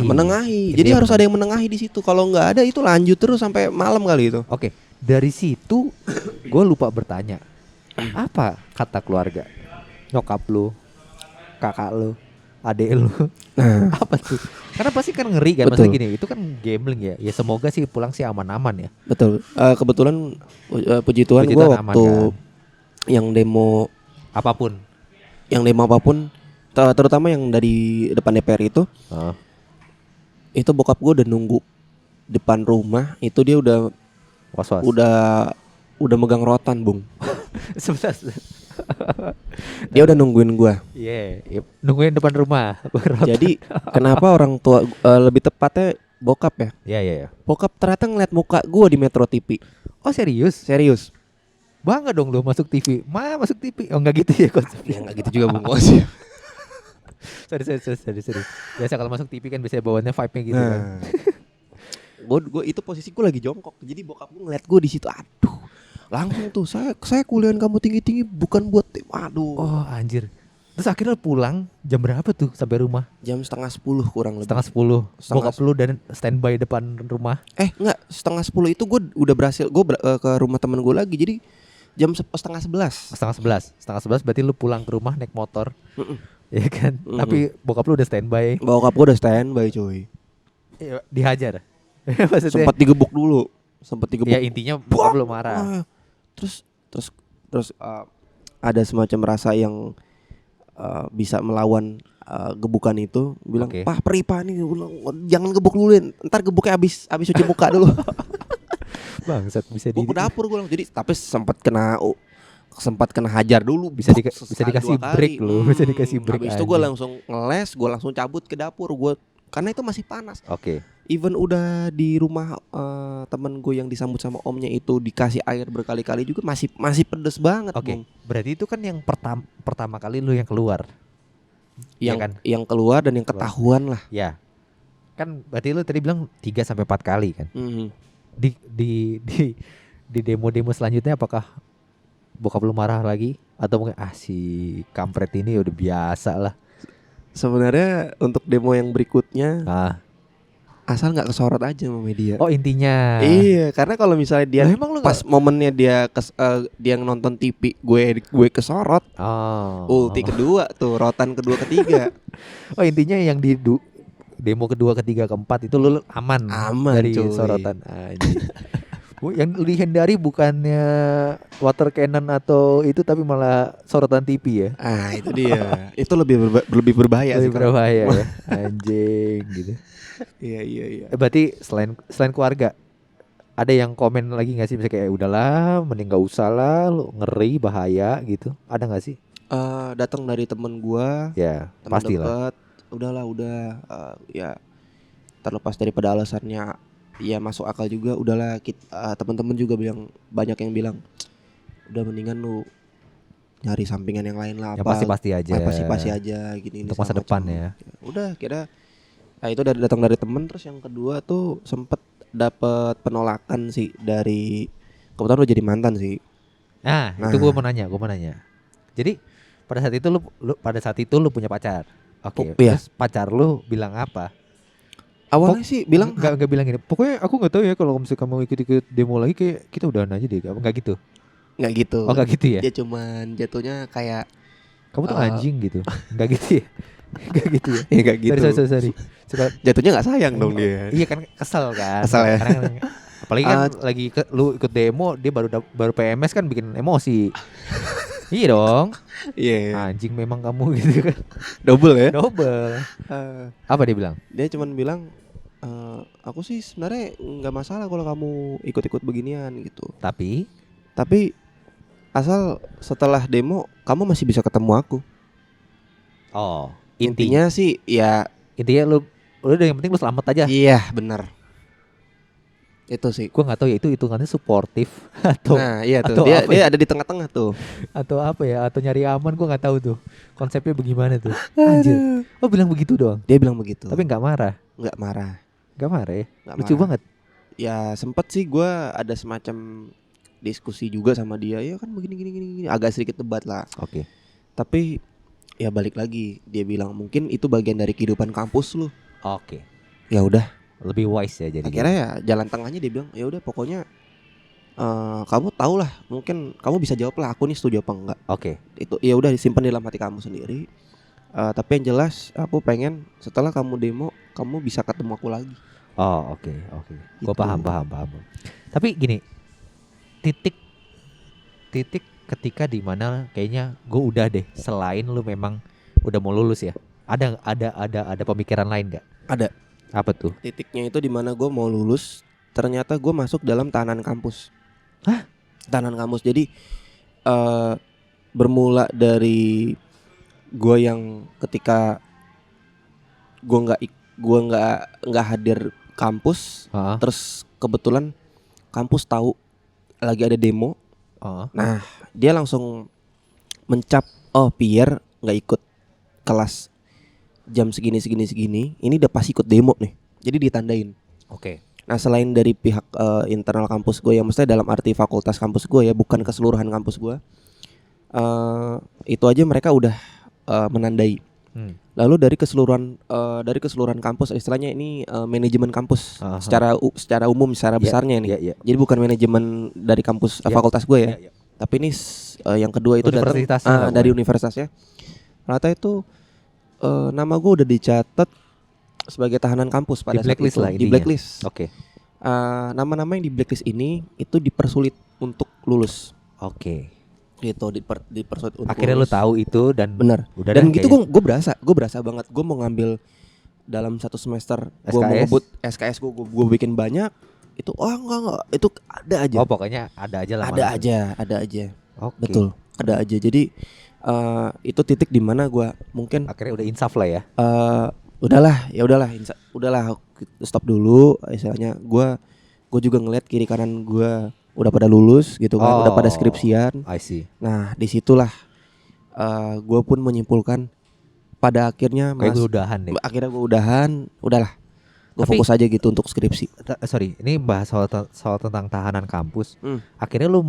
menengahi. Jadi harus ada yang menengahi di situ. Kalau nggak ada itu lanjut terus sampai malam kali itu. Oke. Dari situ gue lupa bertanya. Apa kata keluarga? Nyokap lu, kakak lu, adek lu. Apa tuh? Karena pasti kan ngeri kan. Maksudnya gini, itu kan gambling ya. Ya semoga sih pulang sih aman-aman ya. Betul. Kebetulan puji Tuhan gue waktu kan? yang demo apapun, terutama yang dari depan DPR itu bokap gue udah nunggu depan rumah. Itu dia udah was-was. udah megang rotan, Bung. Sebentar. Dia udah nungguin gue. Iya, nungguin depan rumah. Jadi kenapa orang tua, lebih tepatnya bokap ya? Iya. Bokap ternyata ngeliat muka gue di Metro TV. Oh serius? Bangga dong lu masuk TV. Masuk TV. Oh enggak gitu ya konsepnya. Ya enggak gitu juga, Bung. Sorry. Biasa kalau masuk TV kan biasanya bawaannya vibe-nya gitu kan. Gue itu posisi gue lagi jongkok. Jadi bokap gue ngeliat gue di situ. Aduh. Langsung tuh saya kuliahin kamu tinggi-tinggi bukan buat tim. Aduh. Oh anjir. Terus akhirnya pulang jam berapa tuh sampai rumah? Jam 9:30 kurang lebih. 9:30. Bokap lu dan standby depan rumah. Enggak, 9:30 itu gue udah berhasil. Gue ke rumah temen gue lagi. Jadi jam 10:30. 10:30 berarti lu pulang ke rumah naik motor. Ya kan? Tapi bokap lu udah standby. Bokap gue udah standby, coy. Dihajar. Sempat digebuk dulu. Ya intinya bokap lu marah. Terus ada semacam rasa yang bisa melawan gebukan itu. Bilang, "Pak, perih Pak nih, jangan gebuk dulu, ntar gebuknya habis cuci muka dulu." Bangsat, bisa di dapur gue langsung. Jadi tapi sempat kena hajar dulu. Bisa dikasih break lu. Bisa dikasih break. Habis itu gue langsung ngeles, gue langsung cabut ke dapur karena itu masih panas. Oke. Even udah di rumah temen gue yang disambut sama omnya itu dikasih air berkali-kali juga masih pedes banget. Oke. Berarti itu kan yang pertama kali lu yang keluar. Yang keluar dan yang ketahuan lah. Ya. Kan berarti lu tadi bilang 3-4 kali kan. Di demo-demo selanjutnya apakah bokap lu marah lagi atau mungkin si kampret ini udah biasa lah? Sebenarnya untuk demo yang berikutnya asal nggak kesorot aja sama media. Oh intinya. Iya, karena kalau misalnya dia Lah, emang lu pas momennya dia nonton TV, gue kesorot. Oh. Ulti kedua tuh, rotan kedua ketiga. Oh intinya yang di demo kedua, ketiga, keempat itu lu aman, Aman, dari cuy. sorotan. Anjir. Yang dihindari bukannya water cannon atau itu, tapi malah sorotan TV ya. Ah, itu dia. Itu lebih berbahaya Lebih sih kalau. berbahaya ya. Anjing gitu. Iya. Berarti selain keluarga ada yang komen lagi nggak sih, misalnya kayak udahlah mending nggak usah lah, lu ngeri bahaya gitu, ada nggak sih? Datang dari temen gua, Ya temen pastilah. deket. Udah ya terlepas daripada alasannya ya masuk akal juga, udahlah teman-teman juga banyak yang bilang udah mendingan lu nyari sampingan yang lain lah, Yang apa pasti-pasti aja. pasti aja gini Untuk masa segala depan macam. ya. Udah kira itu datang dari temen. Terus yang kedua tuh sempet dapet penolakan sih dari, kebetulan lu jadi mantan sih. Nah, itu gue mau nanya. Jadi pada saat itu lu punya pacar. Oke. Iya. Terus pacar lu bilang apa? Awalnya sih bilang nggak bilang gini. Pokoknya aku nggak tahu ya, kalau misalnya kamu ikut demo lagi kayak kita udahan aja deh. Nggak gitu. nggak gitu. Oh nggak gitu ya. Dia cuman jatuhnya kayak Kamu tuh anjing gitu. Nggak gitu ya. Nggak gitu ya. ya kayak gitu. Sorry. Jatuhnya nggak sayang dong dia. Iya kan, kesel kan. Kesel ya. Karena apalagi kan lagi lu ikut demo, dia baru PMS kan, bikin emosi. Iya dong. Iya. Anjing memang kamu gitu kan. Double ya. Double. Apa dia bilang? Dia cuman bilang aku sih sebenarnya nggak masalah kalau kamu ikut-ikut beginian gitu. Tapi asal setelah demo kamu masih bisa ketemu aku. Oh, Intinya sih ya. Intinya lu udah, yang penting lu selamat aja. Iya benar. Itu sih. Gua nggak tahu ya itu hitungannya suportif atau Nah iya tuh, atau dia apa ya? ada di tengah-tengah tuh. Atau apa ya, atau nyari aman, gua nggak tahu tuh konsepnya bagaimana tuh. Anjir. Oh bilang begitu doang. Dia bilang begitu. Tapi nggak marah. Nggak marah Ya. Nggak Lucu marah. banget. Ya sempet sih gue ada semacam diskusi juga sama dia. Ya kan begini. Agak sedikit debat lah. Oke. Tapi ya balik lagi, dia bilang mungkin itu bagian dari kehidupan kampus lu. Oke. Ya udah. Lebih wise ya jadi. Akhirnya ya jalan tengahnya dia bilang ya udah pokoknya kamu tau lah, mungkin kamu bisa jawab lah aku nih setuju apa enggak. Oke. Itu ya udah disimpan di dalam hati kamu sendiri. Tapi yang jelas aku pengen setelah kamu demo kamu bisa ketemu aku lagi. Oh oke. Gue Gitu. paham. Tapi gini, titik ketika dimana kayaknya gue udah deh, selain lu memang udah mau lulus ya, ada pemikiran lain nggak? Ada. Apa tuh? Titiknya itu di mana gue mau lulus, ternyata gue masuk dalam tahanan kampus. Hah? Tahanan kampus. Jadi bermula dari gue yang ketika gue nggak hadir kampus, terus kebetulan kampus tahu lagi ada demo. Nah dia langsung mencap, oh Pierre nggak ikut kelas jam segini. Ini udah pasti ikut demo nih. Jadi ditandain. Oke. Nah selain dari pihak internal kampus gue, ya maksudnya dalam arti fakultas kampus gue ya, bukan keseluruhan kampus gue, itu aja mereka udah menandai. Lalu dari keseluruhan kampus, istilahnya ini manajemen kampus secara umum, secara besarnya nih. Yeah. Jadi bukan manajemen dari kampus fakultas gue ya. Yeah. Tapi ini yang kedua itu datang dari universitasnya. Ternyata itu nama gue udah dicatat sebagai tahanan kampus pada saat itu. Di blacklist. Oke. Nama-nama yang di blacklist ini itu dipersulit untuk lulus. Oke. Gitu dipersulit untuk akhirnya lulus. Lu tahu itu dan benar. Dan gitu gue berasa banget. Gue mau ngambil dalam satu semester, gue mau ngebut SKS gue bikin banyak. Itu enggak itu ada aja. Oh pokoknya ada aja lah. Ada aja. Okay. Betul, ada aja. Jadi itu titik di mana gue mungkin akhirnya udah insaf lah ya. Udahlah, stop dulu. Istilahnya gue juga ngeliat kiri kanan gue udah pada lulus gitu kan, udah pada skripsian. I see. Nah disitulah gue pun menyimpulkan pada akhirnya udahan deh. Akhirnya gue udahan, udahlah. Gue fokus aja gitu untuk skripsi. Sorry, ini bahas soal tentang tahanan kampus. Akhirnya lu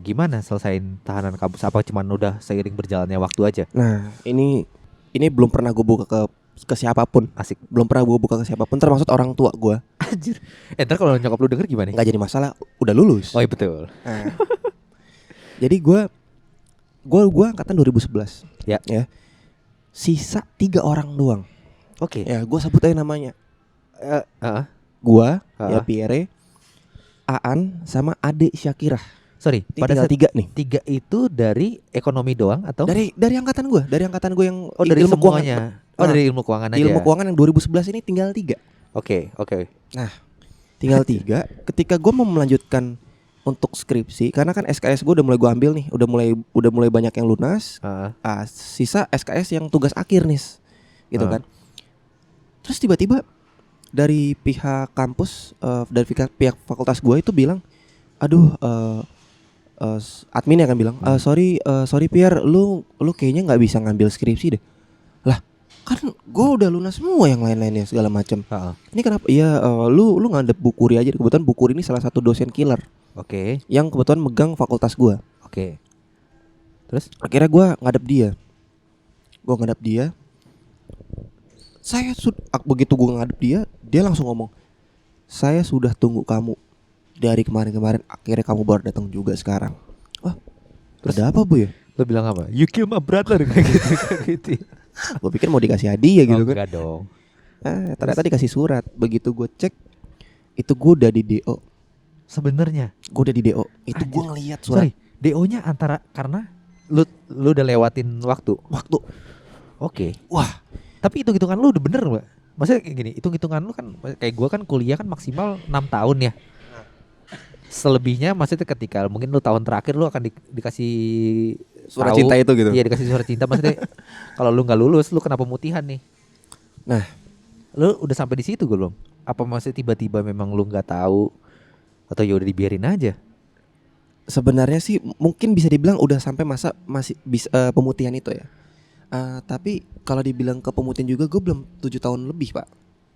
gimana selesain tahanan kampus? Apa cuman udah seiring berjalannya waktu aja? Nah ini belum pernah gue buka ke ke siapapun. Asik. Belum pernah gue buka ke siapapun, termasuk orang tua gue. Anjir. Ntar kalau nyokap lu denger gimana? Nggak jadi masalah, udah lulus. Oh iya betul. Nah, jadi gue angkatan 2011. Ya. Sisa 3 orang doang. Oke. Ya, gue sebut aja namanya. Gua, Ya Pierre, Aan, sama Ade Syakirah. sorry, pada Pada saat 3 nih. 3 itu dari ekonomi doang atau Dari angkatan gue yang dari ilmu semuanya? keuangan. Dari ilmu keuangan aja. Ilmu keuangan yang 2011 ini tinggal 3. Oke. Tinggal 3. Ketika gue mau melanjutkan untuk skripsi, karena kan SKS gue udah mulai gue ambil nih, udah mulai banyak yang lunas. Sisa SKS yang tugas akhir nih, gitu kan. Terus tiba-tiba dari pihak kampus, dari pihak fakultas gue itu bilang, aduh, admin akan bilang, sorry Pierre, lu kayaknya nggak bisa ngambil skripsi deh. Lah, kan gue udah lunas semua yang lain-lainnya segala macam. Ini kenapa? Iya, lu ngadep Bu Kuri aja. Kebetulan Bu Kuri ini salah satu dosen killer. Oke. Yang kebetulan megang fakultas gue. Oke. Terus akhirnya gue ngadep dia. Begitu gue ngadep dia langsung ngomong, saya sudah tunggu kamu dari kemarin. Akhirnya kamu baru datang juga sekarang. Wah, terus ada apa Bu ya? lu bilang apa? You kill my brother kayak gitu. Gue pikir mau dikasih hadiah gitu kan. Enggak dong. Ternyata dikasih surat. Begitu gue cek, itu gue udah di DO. Sebenarnya Gue udah di DO. Itu gue ngeliat surat. Sorry, DO-nya antara karena lu udah lewatin waktu. Oke. Wah, tapi hitung-hitungan lu udah bener gak? Maksudnya kayak gini, hitung-hitungan lu kan kayak gua kan kuliah kan maksimal 6 tahun ya. Selebihnya maksudnya ketika mungkin lu tahun terakhir lu akan dikasih surat cinta itu gitu. Iya, dikasih surat cinta. Maksudnya kalau lu nggak lulus lu kena pemutihan nih. Nah, lu udah sampai di situ belum? Apa maksudnya tiba-tiba memang lu nggak tahu atau ya udah dibiarin aja? sebenarnya sih mungkin bisa dibilang udah sampai masa masih bisa pemutihan itu ya. Tapi kalau dibilang ke pemutihan juga gue belum 7 tahun lebih Pak.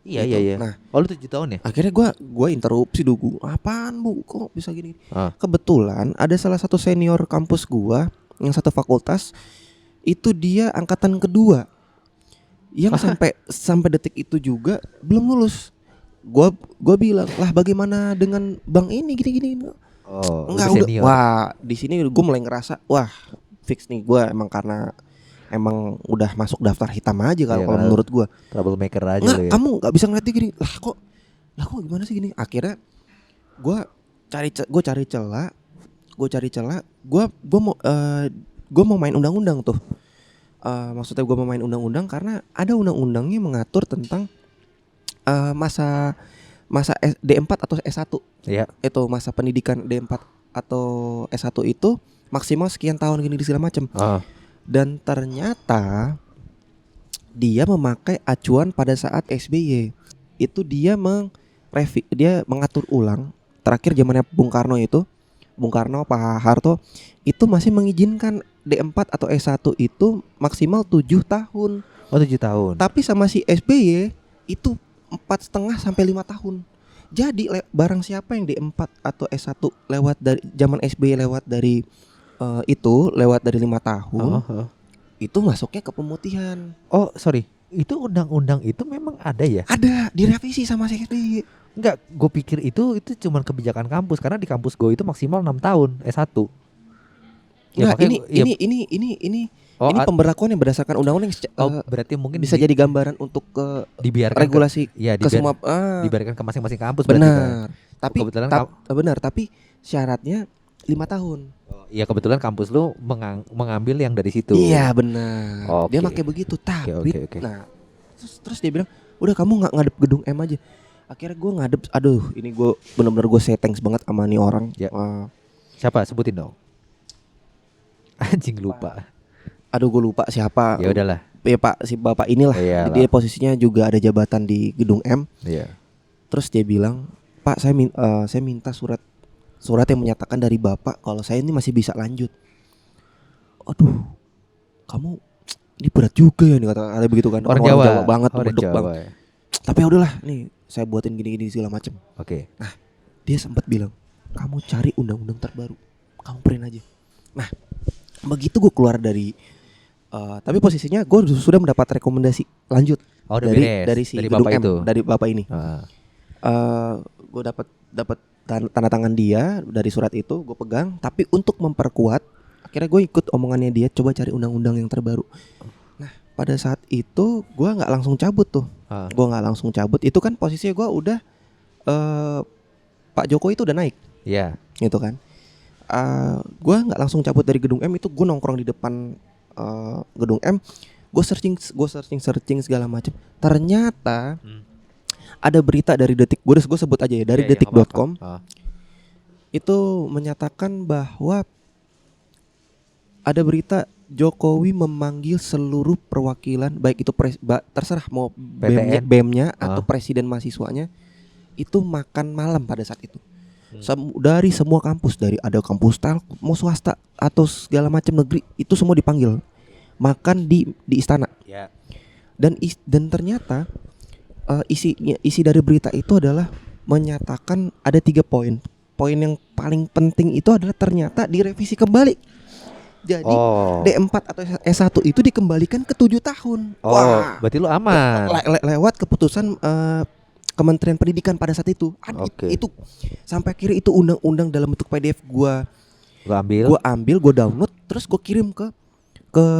Iya gitu. iya. Nah, lu 7 tahun ya? akhirnya gue interupsi dulu. Apaan Bu? Kok bisa gini? Kebetulan ada salah satu senior kampus gue yang satu fakultas itu dia angkatan kedua yang sampai detik itu juga belum lulus. Gue bilang lah bagaimana dengan bang ini gini. Enggak udah. Wah di sini gue mulai ngerasa wah fix nih gue emang udah masuk daftar hitam aja kalau menurut gue. Troublemaker aja. Nggak, ya? Kamu nggak bisa ngeliat dia gini. Lah kok gimana sih gini? Akhirnya gue cari celah. Gue mau main undang-undang tuh. Maksudnya gue mau main undang-undang karena ada undang-undangnya mengatur tentang masa D4 atau S1. Iya. Itu masa pendidikan D4 atau S1 itu maksimal sekian tahun gini segala macam. Dan ternyata dia memakai acuan pada saat SBY. Itu dia mengatur ulang. Terakhir zamannya Bung Karno, Pak Harto itu masih mengizinkan D4 atau S1 itu maksimal 7 tahun. Oh 7 tahun. Tapi sama si SBY itu 4,5 sampai 5 tahun. Jadi barang siapa yang D4 atau S1 lewat dari zaman SBY lewat dari 5 tahun, itu masuknya ke pemutihan. Oh sorry, itu undang-undang itu memang ada ya? Ada, direvisi sama si SBY. Enggak, gue pikir itu cuman kebijakan kampus karena di kampus gue itu maksimal 6 tahun S1. Enggak, ini pemberlakuan yang berdasarkan undang-undang. Berarti mungkin bisa jadi gambaran untuk dibiarkan regulasi ke semua dibiarkan ke masing-masing kampus. Benar. Tapi benar, tapi syaratnya 5 tahun. Iya kebetulan kampus lu mengambil yang dari situ. Iya benar. Dia pakai begitu. Tapi nah terus dia bilang udah kamu ngadep gedung M aja. Akhirnya gue ngadep. Aduh ini gue benar-benar gue thanks banget sama nih orang ya. Siapa sebutin dong. Anjing lupa. Aduh gue lupa siapa. Ya udahlah. Ya Pak si bapak inilah. Dia posisinya juga ada jabatan di gedung M. Iya. Terus dia bilang Pak saya minta surat yang menyatakan dari bapak kalau saya ini masih bisa lanjut. Aduh, kamu ini berat juga ya nih kata begitu kan. Orang Jawa banget, beduk banget. Tapi ya udahlah, nih saya buatin gini-gini segala macam. Oke. Nah, dia sempat bilang, kamu cari undang-undang terbaru, kamu print aja. Nah, begitu gue keluar dari Tapi posisinya gue sudah mendapat rekomendasi lanjut Oh, udah dari beres. dari si Dari gedung bapak M, itu. dari bapak ini. Ah. Gue dapat tanda tangan dia dari surat itu, gue pegang. Tapi untuk memperkuat, akhirnya gue ikut omongannya dia, coba cari undang-undang yang terbaru. Nah, pada saat itu gue nggak langsung cabut tuh. Gue nggak langsung cabut. Itu kan posisinya gue udah Pak Jokowi itu udah naik. Iya. Gitu kan. Gue nggak langsung cabut dari gedung M itu, gue nongkrong di depan gedung M. Gue searching segala macam. Ternyata ada berita dari Detik, gue sebut aja ya, dari detik.com. Itu menyatakan bahwa ada berita Jokowi memanggil seluruh perwakilan, baik itu terserah mau BEM-nya atau presiden mahasiswanya, itu makan malam pada saat itu. Dari semua kampus, dari ada kampus tel, mau swasta atau segala macam negeri, itu semua dipanggil makan di istana. Ya. Dan ternyata isi dari berita itu adalah menyatakan ada 3 poin. Poin yang paling penting itu adalah ternyata direvisi kembali. Jadi D4 atau S1 itu dikembalikan ke 7 tahun. Wah, berarti lu aman. Lewat keputusan Kementerian Pendidikan pada saat itu. Itu sampai akhirnya itu undang-undang dalam bentuk PDF gua ambil, gua download, terus gua kirim ke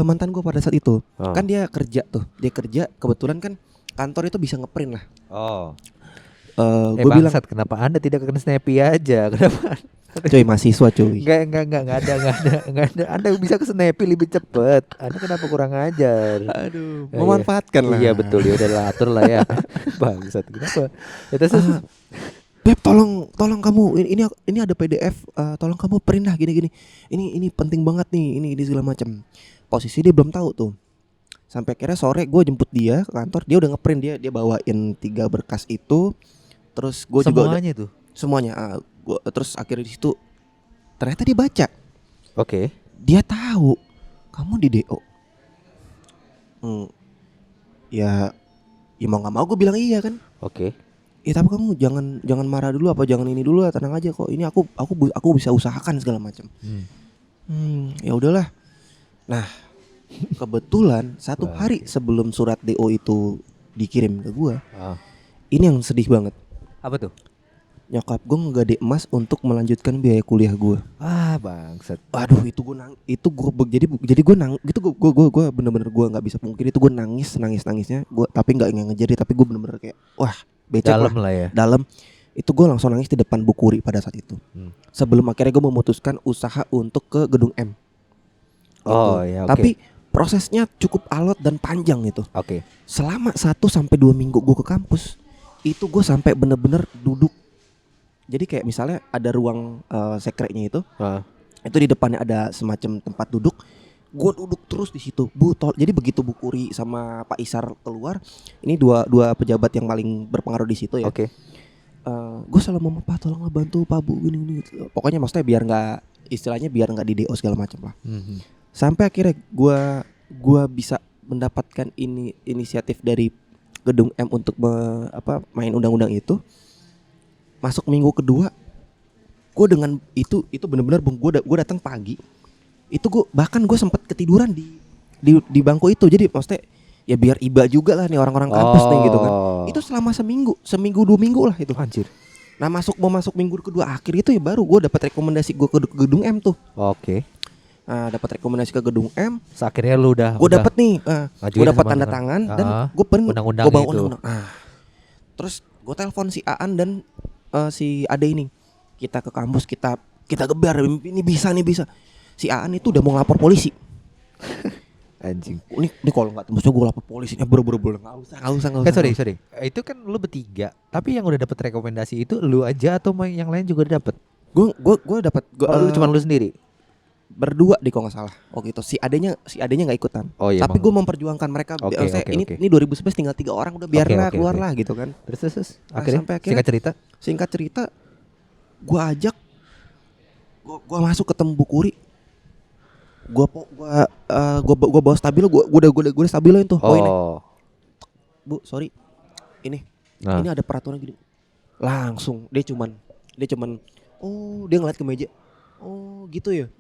mantan gue pada saat itu. Kan dia kerja kebetulan kan kantor itu bisa ngeprint lah. Gue bilang, kenapa Anda tidak ke Snappy aja? Kenapa? Cuy, mahasiswa cuy. Enggak ada. Anda bisa ke Snappy lebih cepet. Anda kenapa kurang ajar? Aduh, memanfaatkan lah. Iya betul, ya udah atur lah ya. Bangsat, kenapa? Ya, Beb, tolong kamu ini ada PDF, tolong kamu print lah gini. Ini penting banget nih, ini segala macam. Posisi dia belum tahu tuh. Sampai akhirnya sore gue jemput dia ke kantor, dia udah ngeprint, dia bawain 3 berkas itu. Terus gue juga semuanya. Terus akhirnya di situ ternyata dia baca. Dia tahu kamu di DO. Ya mau nggak mau gue bilang iya kan. Ya tapi kamu jangan marah dulu, apa jangan ini dulu, tenang aja kok. Ini aku bisa usahakan segala macam. Ya udahlah. Nah, kebetulan 1 hari sebelum surat DO itu dikirim ke gua, ini yang sedih banget. Apa tuh? Nyokap gua ngegade emas untuk melanjutkan biaya kuliah gua. Bangsat. Aduh, gua bener-bener gua nggak bisa pungkiri itu, gua nangisnya. Gua tapi nggak ngejeri, tapi gua bener-bener kayak wah, becek dalam lah ya. Dalam. Itu gue langsung nangis di depan Bu Kuri pada saat itu. Sebelum akhirnya gue memutuskan usaha untuk ke gedung M. Gitu. Tapi prosesnya cukup alot dan panjang itu. Selama 1-2 minggu gue ke kampus, itu gue sampai bener-bener duduk. Jadi kayak misalnya ada ruang sekretnya itu di depannya ada semacam tempat duduk. Gue duduk terus di situ. Jadi begitu Bu Kuri sama Pak Isar keluar, ini dua pejabat yang paling berpengaruh di situ ya. Gue selalu mau Pak, tolong bantu Pak Bu gini. Pokoknya maksudnya biar nggak di DO segala macam lah. Sampai akhirnya gue bisa mendapatkan inisiatif dari gedung M untuk main undang-undang itu. Masuk minggu kedua, gue dengan itu benar-benar gue datang pagi. Itu gue sempat ketiduran di bangku itu. Jadi maksudnya ya biar iba juga lah nih orang-orang kampus nih gitu kan. Itu selama seminggu 2 minggu lah itu. Anjir. Nah mau masuk minggu kedua akhir itu ya baru gue dapat rekomendasi gue ke gedung M tuh. Nah, dapat rekomendasi ke gedung M. Akhirnya lu gue dapat nih, gue dapat tanda tangan dan gue bawa undang-undang. Terus gue telepon si Aan dan si Ade ini. Kita ke kampus, kita gebar, ini bisa. Si Aan itu udah mau lapor polisi. Anjing. Ini kalau nggak tembus gue lapor polisi. Buru-buru nggak usah. Sorry. Itu kan lu bertiga. Tapi yang udah dapat rekomendasi itu lu aja atau yang lain juga udah dapat? Gue dapat. Lu cuma lu sendiri. Berdua di kalau nggak salah. Gitu. Si adenya nggak ikutan. Tapi gue memperjuangkan mereka. Ini 2011 tinggal 3 orang udah biarlah keluar lah gitu kan. Terus akhirnya singkat cerita gue ajak, gue masuk ketemu Bu Kuri. Gue bawa stabilo, gue udah stabiloin tuh. Ini. Bu, sorry. Ini ada peraturan gini. Langsung dia cuman dia ngeliat ke meja. Oh, gitu ya.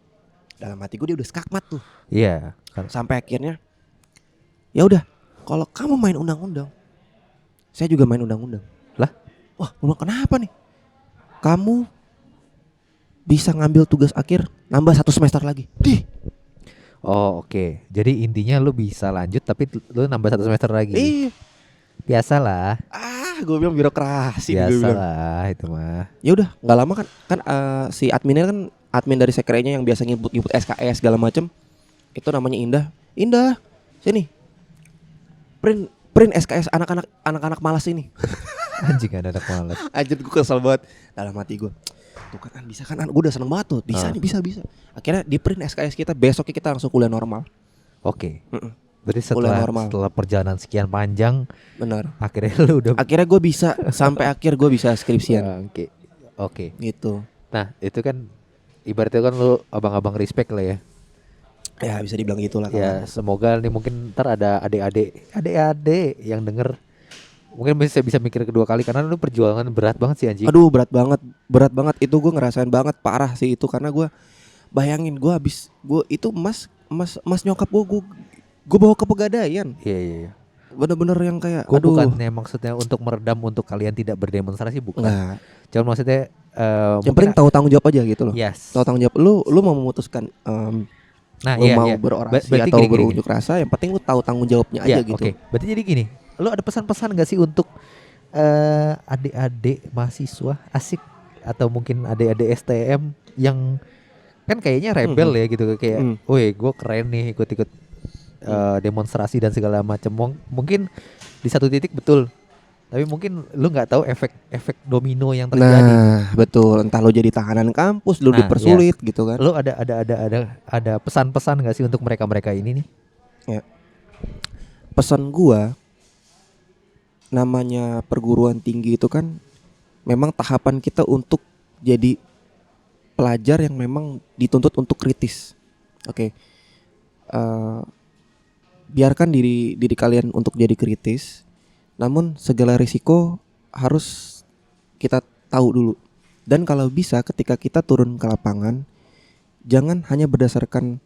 Dalam hati gue dia udah skakmat tuh. Iya. Sampai akhirnya Ya udah, kalau kamu main undang-undang, saya juga main undang-undang. Lah? Wah, gua bilang, kenapa nih? Kamu bisa ngambil tugas akhir nambah 1 semester lagi. Oh oke. Jadi intinya lu bisa lanjut tapi lu nambah 1 semester lagi. Biasalah. Gue bilang birokrasi. Biasalah itu mah. Ya udah, nggak lama kan si adminnya kan admin dari sekrenya yang biasa nyebut SKS segala macem. Itu namanya Indah, sini. Print SKS anak-anak malas ini. Anjing ada anak malas. Anjir, gue kesel banget dalam hati gue. Tuh kan bisa kan, gue udah seneng banget tuh. Bisa nih, bisa. Akhirnya di print SKS kita, besoknya kita langsung kuliah normal. Oke. Berarti setelah perjalanan sekian panjang, benar. Akhirnya gue bisa sampai akhir gue bisa skripsian. Oke. Gitu. Nah itu kan ibaratnya kan lu abang-abang respect lah ya. Ya bisa dibilang gitulah. Ya semoga nih mungkin ntar ada adik-adik yang denger, mungkin bisa mikir kedua kali karena lu perjuangan berat banget sih anjing. Aduh, berat banget itu, gue ngerasain banget parah sih itu, karena gue bayangin gue itu mas nyokap gue bawa ke pegadaian. Iya. Bener-bener yang kayak gue bukannya maksudnya untuk meredam untuk kalian tidak berdemonstrasi, bukan. Nah, cuman maksudnya yang penting tahu tanggung jawab aja gitu loh. Yes. Tahu tanggung jawab, lu mau memutuskan lu mau berorasi atau berunjuk rasa, yang penting lu tahu tanggung jawabnya aja gitu. Oke. Berarti jadi gini, lu ada pesan-pesan gak sih untuk adik-adik mahasiswa asik atau mungkin adik-adik STM yang kan kayaknya rebel ya gitu, kayak woi gue keren nih ikut-ikut demonstrasi dan segala macam. Mungkin di satu titik betul, tapi mungkin lu nggak tahu efek domino yang terjadi. Nah betul, entah lu jadi tahanan kampus, lu dipersulit gitu kan. Lu ada pesan-pesan nggak sih untuk mereka ini nih? Ya. Pesan gua, namanya perguruan tinggi itu kan memang tahapan kita untuk jadi pelajar yang memang dituntut untuk kritis. Oke. Biarkan diri kalian untuk jadi kritis, namun segala risiko harus kita tahu dulu. Dan kalau bisa ketika kita turun ke lapangan, jangan hanya berdasarkan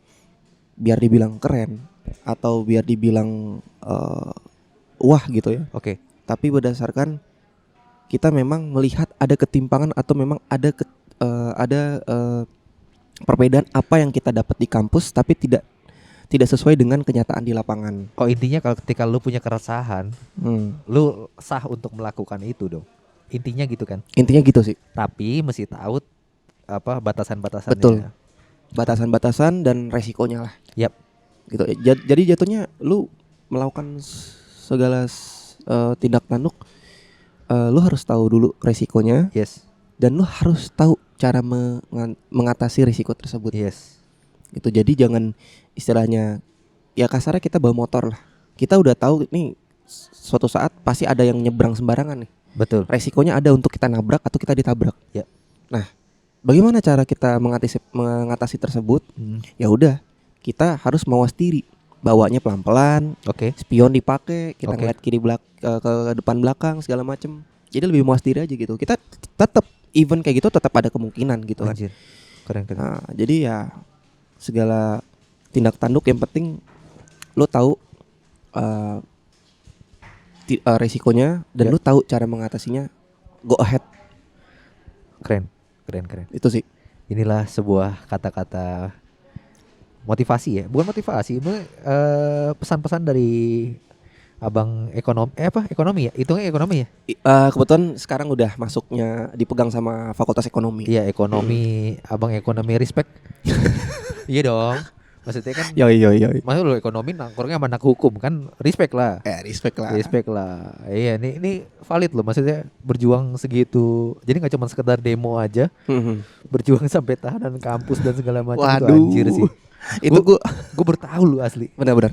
biar dibilang keren atau biar dibilang wah gitu ya. Oke. Tapi berdasarkan kita memang melihat ada ketimpangan atau memang ada perbedaan apa yang kita dapat di kampus tapi tidak sesuai dengan kenyataan di lapangan. Oh, intinya kalau ketika lu punya keresahan, lu sah untuk melakukan itu dong. Intinya gitu kan? Intinya gitu sih. Tapi mesti tahu apa batasan-batasannya. Betul. Batasan-batasan dan resikonya lah. Yap. Gitu. Jadi jatuhnya lu melakukan segala tindak tanduk, lu harus tahu dulu resikonya. Yes. Dan lu harus tahu cara mengatasi risiko tersebut. Yes. Gitu. Jadi jangan istilahnya, ya kasarnya kita bawa motor lah. Kita udah tahu nih suatu saat pasti ada yang nyebrang sembarangan nih. Betul. Resikonya ada untuk kita nabrak atau kita ditabrak. Ya. Nah, bagaimana cara kita mengatasi tersebut? Ya udah, kita harus mawas diri. Bawanya pelan-pelan. Oke. Spion dipakai, kita ngeliat kiri ke depan belakang segala macem. Jadi lebih mawas diri aja gitu. Kita tetap even kayak gitu tetap ada kemungkinan gitu kan. Anjir. Keren. Nah, jadi ya segala tindak tanduk yang penting lo tahu resikonya dan lo tahu cara mengatasinya. Go ahead. Keren. Itu sih. Inilah sebuah kata-kata motivasi ya, bukan motivasi, pesan-pesan dari abang ekonomi ya, hitungnya ekonomi ya. Kebetulan sekarang udah masuknya dipegang sama Fakultas Ekonomi. Iya ekonomi, abang ekonomi respect. Iya dong. Maksudnya kan Yo. Maksud lu ekonomi nangkurnya sama anak hukum kan respect lah. Respect lah. Iya ini valid loh, maksudnya berjuang segitu. Jadi gak cuma sekedar demo aja. Berjuang sampai tahanan kampus dan segala macam. Itu anjir sih. Itu gue bertahu lu asli. Benar-benar.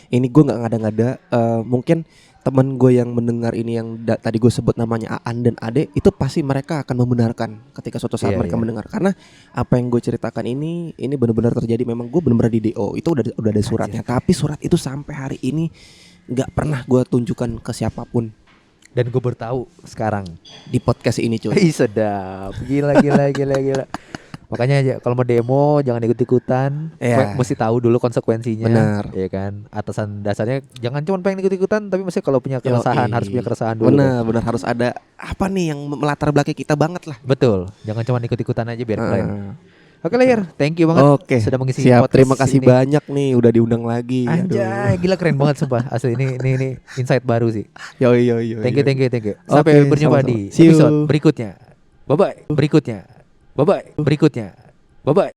Ini gue nggak ngada-ngada. Mungkin teman gue yang mendengar ini yang tadi gue sebut namanya Aan dan Ade, itu pasti mereka akan membenarkan ketika suatu saat mereka mendengar, karena apa yang gue ceritakan ini benar-benar terjadi. Memang gue benar-benar di DO itu udah ada suratnya. Tapi surat itu sampai hari ini nggak pernah gue tunjukkan ke siapapun. Dan gue bertahu sekarang di podcast ini cuy. Sedap. Gila. Makanya kalau mau demo jangan ikut-ikutan, Iya. mesti tahu dulu konsekuensinya. Benar. Ya kan. Atasan dasarnya jangan cuma pengen ikut-ikutan, tapi mesti kalau punya keresahan Yoi. harus punya keresahan dulu. Benar, benar harus ada apa nih yang melatar belakang kita banget lah. Betul. Jangan cuma ikut-ikutan aja biar keren. Ah. Oke lah Hir, thank you banget Oke. sudah mengisi Siap, podcast terima kasih ini. banyak nih udah diundang lagi. Anjay, gila keren banget sumpah. Asli ini insight baru sih. Yoi. Thank you. Sampai Oke, berjumpa sama-sama. di See you. episode berikutnya. Bye bye. Bye bye.